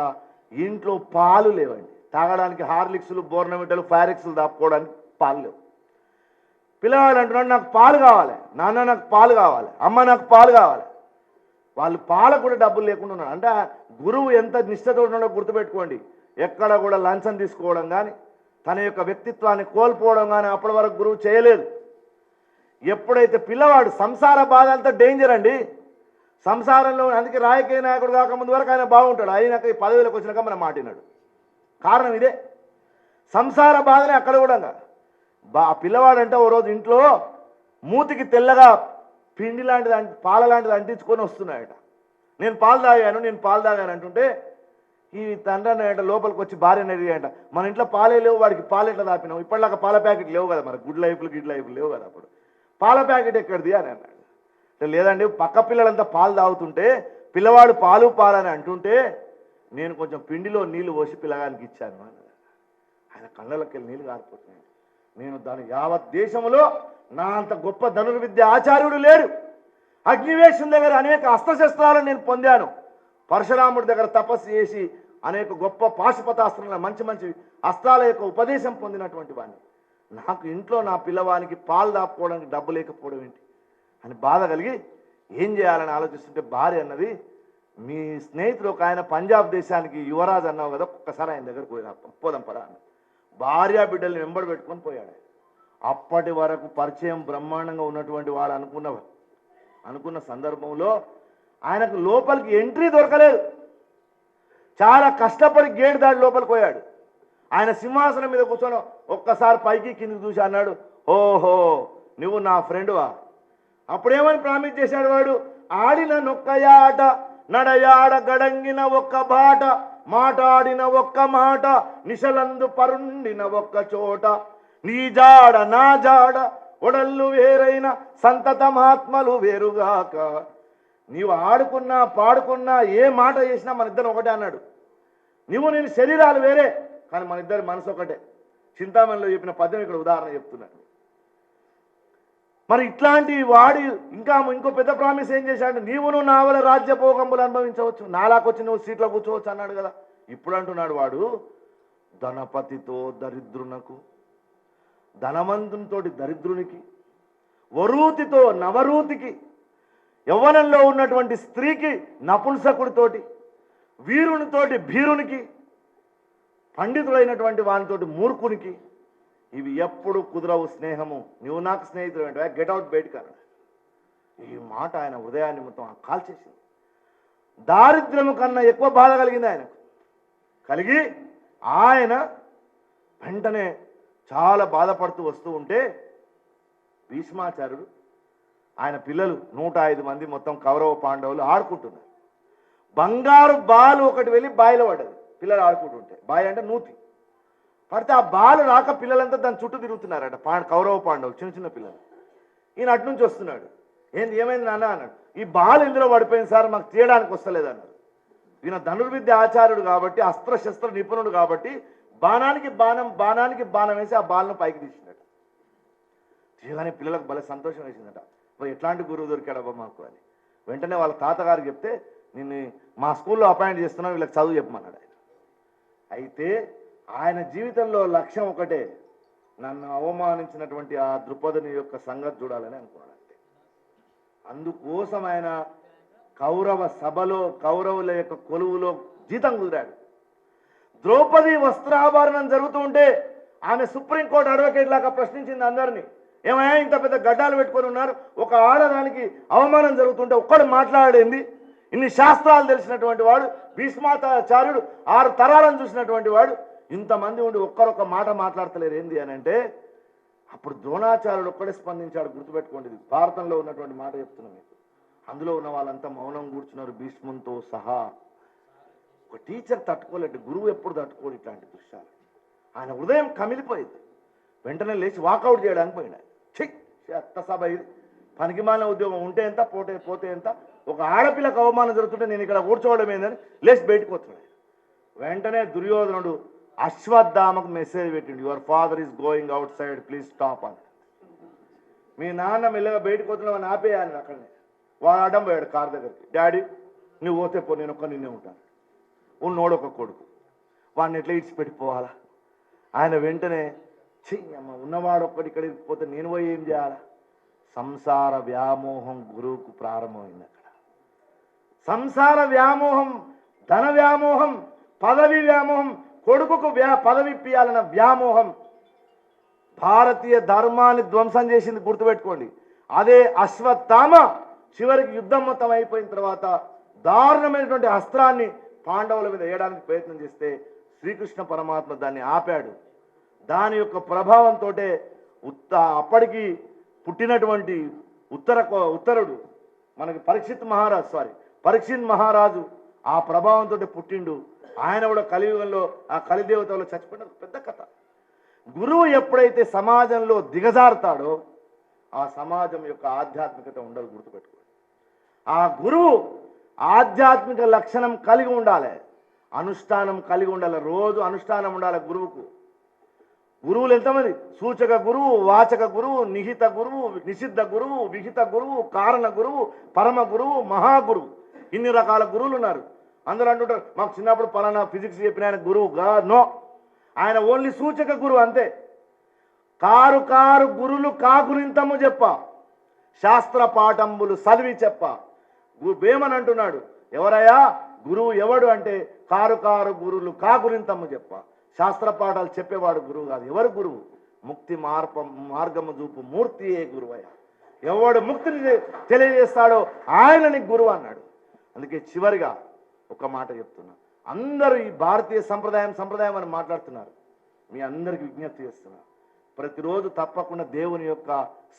[SPEAKER 2] ఇంట్లో పాలు లేవండి, తాగడానికి హార్లిక్స్లు బోర్నమిటలు ఫైరెక్స్లు దాపుకోవడానికి పాలు లేవు. పిల్లవాడు అంటున్నాడు, నాకు పాలు కావాలి నాన్న, నాకు పాలు కావాలి, అమ్మ నాకు పాలు కావాలి. వాళ్ళు పాలకు కూడా డబ్బులు లేకుండా ఉన్నారు. అంటే గురువు ఎంత నిష్ఠతో ఉన్నాడో గుర్తుపెట్టుకోండి. ఎక్కడ కూడా లంచం తీసుకోవడం కానీ తన యొక్క వ్యక్తిత్వాన్ని కోల్పోవడం కానీ అప్పటి వరకు గురువు చేయలేదు. ఎప్పుడైతే పిల్లవాడు సంసార బాధ అంతా డేంజర్ అండి సంసారంలో. అందుకే రాజకీయ నాయకుడు కాకముందు వరకు ఆయన బాగుంటాడు, అయినాక ఈ పదవిలోకి వచ్చినాక మనం మాటినాడు. కారణం ఇదే, సంసార బాధనే. అక్కడ కూడా పిల్లవాడంటే ఓ రోజు ఇంట్లో మూతికి తెల్లగా పిండి లాంటిది పాల లాంటిది అంటించుకొని వస్తున్నాయట. నేను పాలు తాగాను అంటుంటే ఈ తండ్రి అంట లోపలికి వచ్చి భార్యను అడిగాయంట, మన ఇంట్లో పాలే లేవు, వాడికి పాలు ఎట్లా తాపినావు, ఇప్పటిలాగా పాల ప్యాకెట్ లేవు కదా, మరి గిడ్ లైఫ్లు లేవు కదా, అప్పుడు పాల ప్యాకెట్ ఎక్కడిది అని అన్నాడు. అంటే లేదండి, పక్క పిల్లలంతా పాలు తాగుతుంటే పిల్లవాడు పాలు పాలని అంటుంటే నేను కొంచెం పిండిలో నీళ్లు పోసి పిల్లగానికి ఇచ్చాను అన్నాడు. ఆయన కళ్ళలోకి వెళ్ళి నీళ్ళు కారిపోతున్నాయి. నేను దాని యావత్ దేశంలో నా అంత గొప్ప ధనుర్విద్య ఆచార్యుడు లేడు. అగ్నివేశం దగ్గర అనేక అస్త్రశస్త్రాలను నేను పొందాను. పరశురాముడి దగ్గర తపస్సు చేసి అనేక గొప్ప పాశుపతాస్త్రాల మంచి మంచి అస్త్రాల యొక్క ఉపదేశం పొందినటువంటి వాడిని. నాకు ఇంట్లో నా పిల్లవానికి పాలు దాపుకోవడానికి డబ్బు లేకపోవడం ఏంటి అని బాధ కలిగి ఏం చేయాలని ఆలోచిస్తుంటే భార్య అన్నది, మీ స్నేహితుడు ఒక ఆయన పంజాబ్ దేశానికి యువరాజు అన్నావు కదా, ఒక్కసారి ఆయన దగ్గర పోదాం పరా అని భార్య బిడ్డల్ని వెంబడి పెట్టుకొని పోయాడు. అప్పటి వరకు పరిచయం బ్రహ్మాండంగా ఉన్నటువంటి వాడు అనుకున్న సందర్భంలో ఆయనకు లోపలికి ఎంట్రీ దొరకలేదు. చాలా కష్టపడి గేట్ దాటి లోపలికి పోయాడు. ఆయన సింహాసనం మీద కూర్చొని ఒక్కసారి పైకి కిందికి చూసి అన్నాడు, ఓహో నువ్వు నా ఫ్రెండ్వా. అప్పుడేమని ప్రామిస్ చేశాడు వాడు, ఆడిన నొక్కయాట నడయాడ గడంగిన ఒక్క బాట మాటాడిన ఒక్క మాట నిశలందు పరుండిన ఒక్క చోట నీ జాడ నా జాడ ఒడళ్ళు వేరైన సంతతమాత్మలు వేరుగాక. నీవు ఆడుకున్నా పాడుకున్నా ఏ మాట చేసినా మన ఇద్దరు ఒకటే అన్నాడు. నేను శరీరాలు వేరే కానీ మన ఇద్దరి మనసు ఒకటే. చింతామణిలో చెప్పిన పద్యం ఇక్కడ ఉదాహరణ చెప్తున్నాడు. మరి ఇట్లాంటి వాడి ఇంకో పెద్ద ప్రామిస్ ఏం చేశాడు, నీవును నా వల్ల రాజ్యభోగంబులు అనుభవించవచ్చు, నాలాకొచ్చి నువ్వు సీట్లో కూర్చోవచ్చు అన్నాడు కదా. ఇప్పుడు అంటున్నాడు వాడు, ధనపతితో దరిద్రునకు, ధనవంతునితో దరిద్రునికి, వరూతితో నవరూతికి, యవ్వనంలో ఉన్నటువంటి స్త్రీకి నపుంసకుడితోటి, వీరునితోటి భీరునికి, పండితుడైనటువంటి వానితోటి మూర్ఖునికి, ఇవి ఎప్పుడు కుదరవు స్నేహము, నువ్వు నాకు స్నేహితుడు అంటే గెట్ అవుట్ బయటకు అన్నాడు. ఈ మాట ఆయన హృదయాన్ని మొత్తం కాల్చేసింది. దారిద్ర్యము కన్నా ఎక్కువ బాధ కలిగింది ఆయనకు. కలిగి ఆయన వెంటనే చాలా బాధపడుతూ వస్తూ ఉంటే భీష్మాచార్యుడు ఆయన పిల్లలు 105 మంది మొత్తం కౌరవ పాండవులు ఆడుకుంటున్నారు. బంగారు బాలు ఒకటి వెళ్ళి బావిలో పడ్డది. పిల్లలు ఆడుకుంటుంటే, బావి అంటే నూతి పడితే ఆ బాలు రాక పిల్లలంతా దాని చుట్టూ తిరుగుతున్నారట, కౌరవ పాండవులు చిన్న చిన్న పిల్లలు. ఈయన అటు నుంచి వస్తున్నాడు. ఏమైంది నాన్న అన్నాడు. ఈ బాలు ఇందులో పడిపోయింది సార్, మాకు తీయడానికి వస్తలేదు అన్నాడు. ఈయన ధనుర్విద్య ఆచార్యుడు కాబట్టి, అస్త్రశస్త్ర నిపుణుడు కాబట్టి బాణానికి బాణం వేసి ఆ బాలను పైకి తీసినట్టు. తీయగానే పిల్లలకు భలే సంతోషం వేసిందట. ఎట్లాంటి గురువు దొరికాడబ్బా మాకు అని. వెంటనే వాళ్ళ తాతగారికి చెప్తే, నిన్ను మా స్కూల్లో అపాయింట్ చేస్తున్నావు, వీళ్ళకి చదువు చెప్పమన్నాడు ఆయన. అయితే ఆయన జీవితంలో లక్ష్యం ఒకటే, నన్ను అవమానించినటువంటి ఆ ద్రుపదుని యొక్క సంగతి చూడాలని అనుకున్నాడు. అంతే. అందుకోసం ఆయన కౌరవ సభలో కౌరవుల యొక్క కొలువులో జీతం కుదిరాడు. ద్రౌపది వస్త్రాభరణం జరుగుతూ ఉంటే ఆమె సుప్రీంకోర్టు అడ్వకేట్ లాగా ప్రశ్నించింది అందరినీ, ఏమయ్యా ఇంత పెద్ద గడ్డాలు పెట్టుకొని ఉన్నారు, ఒక ఆడదానికి అవమానం జరుగుతుంటే ఒక్కడు మాట్లాడేంది, ఇన్ని శాస్త్రాలు తెలిసినటువంటి వాడు, భీష్మాచార్యుడు 6 తరాలను చూసినటువంటి వాడు, ఇంతమంది ఉండి ఒక్కరొక్క మాట మాట్లాడతలేరు ఏంది అని అంటే అప్పుడు ద్రోణాచార్యుడు ఒక్కడే స్పందించాడు. గుర్తుపెట్టుకోండి, ఇది భారతంలో ఉన్నటువంటి మాట చెప్తున్నా మీకు. అందులో ఉన్న వాళ్ళంతా మౌనం కూర్చున్నారు భీష్మంతో సహా. ఒక టీచర్ తట్టుకోలేడు, గురువు ఎప్పుడు తట్టుకోడు ఇట్లాంటి దృశ్యాలు. ఆయన హృదయం కమిలిపోయింది. వెంటనే లేచి వాకౌట్ చేయడానికి పోయినాడు. చెత్త సభ ఇది, పనికిమాలిన ఉద్యోగం ఉంటే ఎంత పోతే ఎంత, ఒక ఆడపిల్లకు అవమానం జరుగుతుంటే నేను ఇక్కడ కూర్చోవడం ఏందని లేచి బయటకు వస్తున్నాడు. వెంటనే దుర్యోధనుడు అశ్వత్థామకు మెసేజ్ పెట్టిండు, your father is going out side, please stop అని. మీ నాన్న మెల్లగా బయటకు వస్తున్నావు ఆపేయాలి అక్కడనే. వాడు అడ్డం పోయాడు కారు దగ్గరికి. డాడీ నువ్వు పోతే పో, నేను ఒక్క నిన్నే ఉంటాను. ఉన్నోడు ఒక కొడుకు, వాడిని ఎట్లా ఇడిచిపెట్టిపోవాలా? ఆయన వెంటనే చెయ్యమ్మ ఉన్నవాడు ఒక్కడి ఇక్కడికి పోతే నేను పోయి ఏం చేయాలా? సంసార వ్యామోహం గురువుకు ప్రారంభమైంది. అక్కడ సంసార వ్యామోహం, ధన వ్యామోహం, పదవి వ్యామోహం, కొడుకుకు పదవి ఇప్పియాలన్న వ్యామోహం భారతీయ ధర్మాన్ని ధ్వంసం చేసింది. గుర్తుపెట్టుకోండి. అదే అశ్వత్థామ చివరికి యుద్ధం మొత్తం అయిపోయిన తర్వాత దారుణమైనటువంటి అస్త్రాన్ని పాండవుల మీద వేయడానికి ప్రయత్నం చేస్తే శ్రీకృష్ణ పరమాత్మ దాన్ని ఆపాడు. దాని యొక్క ప్రభావంతో అప్పటికి పుట్టినటువంటి ఉత్తరుడు మనకి పరీక్షిత్ మహారాజు ఆ ప్రభావంతో పుట్టిండు. ఆయన కూడా కలియుగంలో ఆ కలిదేవతలో చచ్చిపోయిన పెద్ద కథ. గురువు ఎప్పుడైతే సమాజంలో దిగజారుతాడో ఆ సమాజం యొక్క ఆధ్యాత్మికత ఉండదు. గుర్తుపెట్టుకోండి. ఆ గురువు ఆధ్యాత్మిక లక్షణం కలిగి ఉండాలి, అనుష్ఠానం కలిగి ఉండాలి, రోజు అనుష్ఠానం ఉండాలి గురువుకు. గురువులు ఎంతమంది? సూచక గురువు, వాచక గురువు, నిహిత గురువు, నిషిద్ధ గురువు, విహిత గురువు, కారణ గురువు, పరమ గురువు, మహాగురువు, ఇన్ని రకాల గురువులు ఉన్నారు. అందరూ అంటుంటారు మాకు చిన్నప్పుడు పలానా ఫిజిక్స్ చెప్పిన ఆయన గురువుగా. నో, ఆయన ఓన్లీ సూచక గురువు అంతే. కారు కారు గురులు కాకురింతము చెప్ప, శాస్త్ర పాఠంబులు చదివి చెప్ప. వేమని అంటున్నాడు, ఎవరయ్యా గురువు ఎవడు అంటే కారు కారు గురులు కాకురింతము చెప్ప. శాస్త్ర పాఠాలు చెప్పేవాడు గురువు కాదు. ఎవరు గురువు? ముక్తి మార్గము చూపు మూర్తియే గురువయ్య. ఎవడు ముక్తిని తెలియజేస్తాడో ఆయనని గురువు అన్నాడు. అందుకే చివరిగా ఒక మాట చెప్తున్నా, అందరూ ఈ భారతీయ సంప్రదాయం అని మాట్లాడుతున్నారు. మీ అందరికి విజ్ఞప్తి చేస్తున్నా, ప్రతిరోజు తప్పకుండా దేవుని యొక్క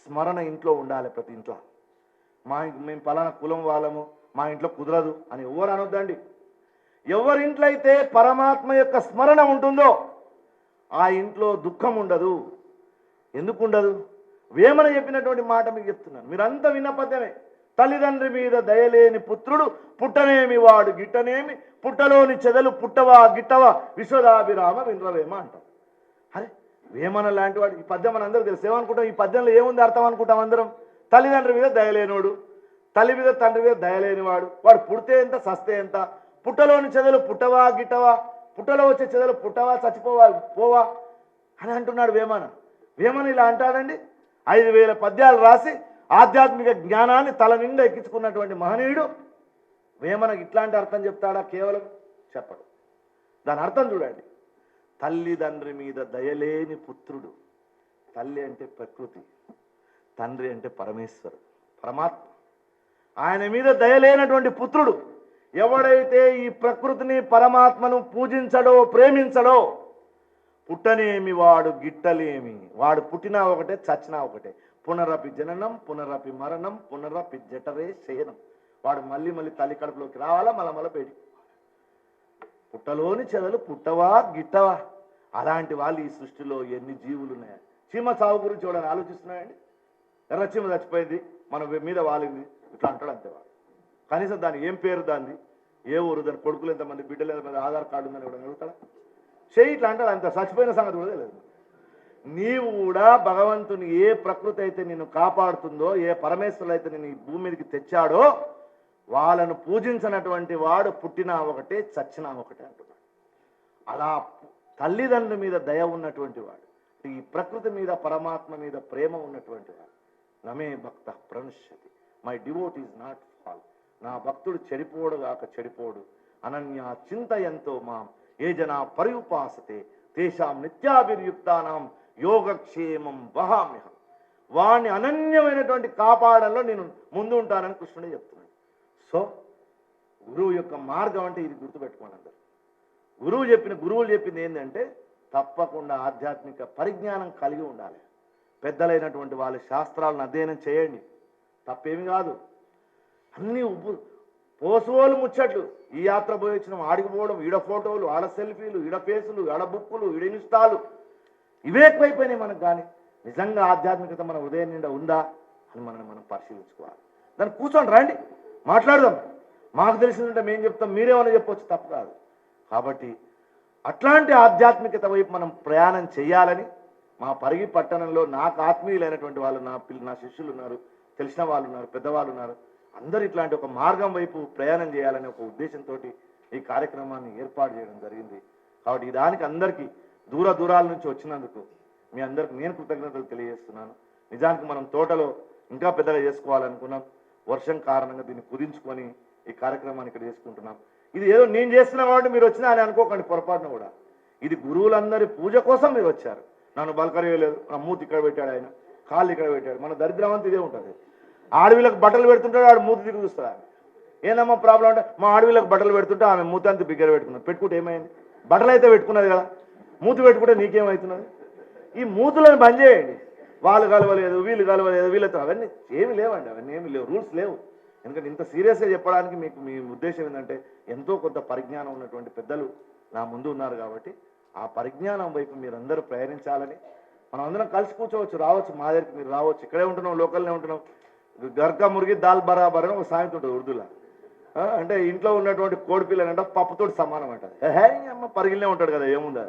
[SPEAKER 2] స్మరణ ఇంట్లో ఉండాలి. ప్రతి ఇంట్లో మేము పలానా కులం వాళ్ళము, మా ఇంట్లో కుదరదు అని ఎవరు అనొద్దండి. ఎవరింట్లో అయితే పరమాత్మ యొక్క స్మరణ ఉంటుందో ఆ ఇంట్లో దుఃఖం ఉండదు. ఎందుకు ఉండదు? వేమన చెప్పినటువంటి మాట మీకు చెప్తున్నాను, మీరంతా విన్న పద్యమే. తల్లిదండ్రి మీద దయలేని పుత్రుడు పుట్టనేమి వాడు గిట్టనేమి, పుట్టలోని చెదలు పుట్టవా గిట్టవా విశ్వదాభిరామ వినరవేమ అంటారు. అరే వేమన లాంటి వాడు. ఈ పద్యం మన అందరూ తెలుసు. ఏమనుకుంటాం? ఈ పద్యంలో ఏముంది అర్థం అనుకుంటాం అందరం? తల్లిదండ్రి మీద దయలేనోడు, తల్లి మీద తండ్రి మీద దయలేనివాడు, వాడు పుడితే ఎంత సస్తే ఎంత, పుట్టలోని చెదలు పుట్టవా గిట్టవా, పుట్టలో వచ్చే చెదలు పుట్టవా చచ్చిపోవా పోవా అని అంటున్నాడు వేమన. వేమన ఇలా అంటాడండి. 5000 పద్యాలు రాసి ఆధ్యాత్మిక జ్ఞానాన్ని తల నిండా ఎక్కించుకున్నటువంటి మహనీయుడు వేమనకి ఇట్లాంటి అర్థం చెప్తాడా? కేవలం చెప్పడు. దాని అర్థం చూడండి. తల్లిదండ్రి మీద దయలేని పుత్రుడు. తల్లి అంటే ప్రకృతి, తండ్రి అంటే పరమేశ్వరుడు, పరమాత్మ. ఆయన మీద దయలేనటువంటి పుత్రుడు ఎవడైతే ఈ ప్రకృతిని పరమాత్మను పూజించడో ప్రేమించడో, పుట్టనేమి వాడు గిట్టలేమి, వాడు పుట్టినా ఒకటే చచ్చినా ఒకటే. పునరపి జననం పునరపి మరణం పునరపి జఠరే శయనం. వాడు మళ్ళీ తల్లి కడుపులోకి రావాలా, మళ్ళీ బయటికి. పుట్టలోని చెదలు పుట్టవా గిట్టవా. అలాంటి వాళ్ళు ఈ సృష్టిలో ఎన్ని జీవులు ఉన్నాయి. చీమ సాగు గురించి చూడని ఆలోచిస్తున్నాయండి. ఎర్రచీమ చచ్చిపోయింది, మన మీద వాలింది, ఇట్లా అంటాడు అంతే. వాడు కనీసం దాని ఏం పేరు, దాన్ని ఏ ఊరు, దాని కొడుకులు ఎంతమంది, బిడ్డలు ఎంతమంది, ఆధార్ కార్డు ఉందని కూడా అడుగుతాడా? చేయి ఇట్లా అంటాడు అంత. చచ్చిపోయిన సంగతి కూడా తెలియదు. నీవు కూడా భగవంతుని ఏ ప్రకృతి అయితే నిన్ను కాపాడుతుందో, ఏ పరమేశ్వరులు అయితే నేను ఈ భూమి మీదకి తెచ్చాడో వాళ్ళను పూజించినటువంటి వాడు పుట్టినా ఒకటే చచ్చినా ఒకటే అంటున్నాడు. అలా తల్లిదండ్రుల మీద దయ ఉన్నటువంటి వాడు, ఈ ప్రకృతి మీద పరమాత్మ మీద ప్రేమ ఉన్నటువంటి వాడు. నమే భక్త ప్రణశ్యతి, my devotee is not fall. నా భక్తుడు చెడిపోడు గాక చెడిపోడు. అనన్య చింతయంతో మాం ఏ జనా పర్యుపాసతే తేషాం నిత్యాభిర్యుక్తానాం యోగక్షేమం వహామ్యహం. వాణ్ణి అనన్యమైనటువంటి కాపాడంలో నేను ముందు ఉంటానని కృష్ణుడే చెప్తున్నాడు. సో గురువు యొక్క మార్గం అంటే ఇది గుర్తుపెట్టుకోండి అందరు. గురువులు చెప్పింది ఏంటంటే తప్పకుండా ఆధ్యాత్మిక పరిజ్ఞానం కలిగి ఉండాలి. పెద్దలైనటువంటి వాళ్ళ శాస్త్రాలను అధ్యయనం చేయండి, తప్పేమి కాదు. అన్నీ పోసుకోలు ముచ్చట్లు. ఈ యాత్ర పోయి వచ్చినాం, ఆడికి పోవడం, ఈడ ఫోటోలు, ఆడ సెల్ఫీలు, ఈడ ఫేసులు, ఆడ బుక్కులు, ఈడ ఇన్స్టాలు, ఇవే ఎక్కువైపోయినాయి మనకు. కానీ నిజంగా ఆధ్యాత్మికత మన హృదయం నిండా ఉందా అని మనం పరిశీలించుకోవాలి. దాన్ని కూర్చొని రండి, మాట్లాడదాం. మాకు తెలిసిందంటే మేము చెప్తాం, మీరేమన్నా చెప్పవచ్చు, తప్పు కాదు. కాబట్టి అట్లాంటి ఆధ్యాత్మికత వైపు మనం ప్రయాణం చేయాలని మా పరిగి పట్టణంలో నాకు ఆత్మీయులైనటువంటి వాళ్ళు, నా శిష్యులు ఉన్నారు, తెలిసిన వాళ్ళు ఉన్నారు, పెద్దవాళ్ళు ఉన్నారు. అందరూ ఇట్లాంటి ఒక మార్గం వైపు ప్రయాణం చేయాలనే ఒక ఉద్దేశంతో ఈ కార్యక్రమాన్ని ఏర్పాటు చేయడం జరిగింది. కాబట్టి దానికి అందరికీ దూరాల నుంచి వచ్చినందుకు మీ అందరికి నేను కృతజ్ఞతలు తెలియజేస్తున్నాను. నిజానికి మనం తోటలో ఇంకా పెద్దగా చేసుకోవాలనుకున్నాం. వర్షం కారణంగా దీన్ని కుదించుకొని ఈ కార్యక్రమాన్ని ఇక్కడ చేసుకుంటున్నాం. ఇది ఏదో నేను చేస్తున్నా కాబట్టి మీరు వచ్చినా అని అనుకోకండి పొరపాటున కూడా. ఇది గురువులందరి పూజ కోసం మీరు వచ్చారు. నన్ను బలకరియలేదు, నా మూతి ఇక్కడ పెట్టాడు, ఆయన కాళ్ళు ఇక్కడ పెట్టాడు. మన దరిద్రం అంతా ఇదే ఉంటుంది. ఆడవిళ్ళకి బట్టలు పెడుతుంటాడు, ఆడు మూతి తిరిగి చూస్తాడు. ఆమె ఏందమ్మా ప్రాబ్లం అంటే, మా ఆడవిళ్ళకి బట్టలు పెడుతుంటే ఆమె మూతి అంతా బిగ్గర పెట్టుకున్నది. పెట్టుకుంటే ఏమైంది? బట్టలు అయితే పెట్టుకున్నది కదా, మూతి పెట్టుకుంటే నీకేమవుతున్నది? ఈ మూతులను బంద్ చేయండి. వాళ్ళు కలవలేదు, వీళ్ళు కలవలేదు, వీళ్ళతో అవన్నీ ఏమి లేవండి, అవన్నీ ఏమి లేవు, రూల్స్ లేవు. ఎందుకంటే ఇంత సీరియస్గా చెప్పడానికి మీ ఉద్దేశం ఏంటంటే ఎంతో కొంత పరిజ్ఞానం ఉన్నటువంటి పెద్దలు నా ముందు ఉన్నారు కాబట్టి ఆ పరిజ్ఞానం వైపు మీరందరూ ప్రయాణించాలని, మనం అందరం కలిసి కూర్చోవచ్చు, రావచ్చు, మా దగ్గరికి మీరు రావచ్చు. ఇక్కడే ఉంటున్నాం, లోకల్నే ఉంటున్నాం. గర్కా మురిగి దాల్ బరాబర్ అని ఒక సామెత ఉంటుంది ఉర్దూలో. అంటే ఇంట్లో ఉన్నటువంటి కోడిపిల్లనంట పప్పుతోటి సమానం అంటది. అమ్మ పరిగిలనే ఉంటాడు కదా, ఏముంది,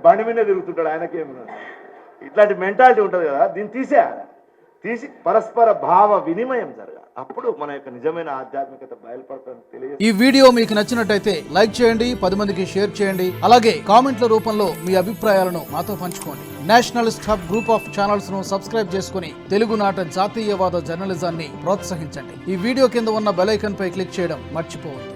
[SPEAKER 2] బండి మీదే తిరుగుతుంటాడు, ఆయనకేముంది. ఇట్లాంటి మెంటాలిటీ ఉంటుంది కదా, దీన్ని తీసి పరస్పర భావ వినిమయం జరగాలి. అప్పుడు మన యొక్క నిజమైన ఆధ్యాత్మికత బయలుపడుతుందని తెలియదు.
[SPEAKER 3] ఈ వీడియో మీకు నచ్చినట్టయితే లైక్ చేయండి, 10 మందికి షేర్ చేయండి. అలాగే కామెంట్ల రూపంలో మీ అభిప్రాయాలను మాతో పంచుకోండి. Nationalist hub group of channels ను సబ్స్క్రైబ్ చేసుకుని తెలుగునాట జాతీయవాద జర్నలిజాన్ని ప్రోత్సహించండి. ఈ వీడియో కింద ఉన్న బెల్ ఐకాన్ పై క్లిక్ చేయడం మర్చిపోవద్దు.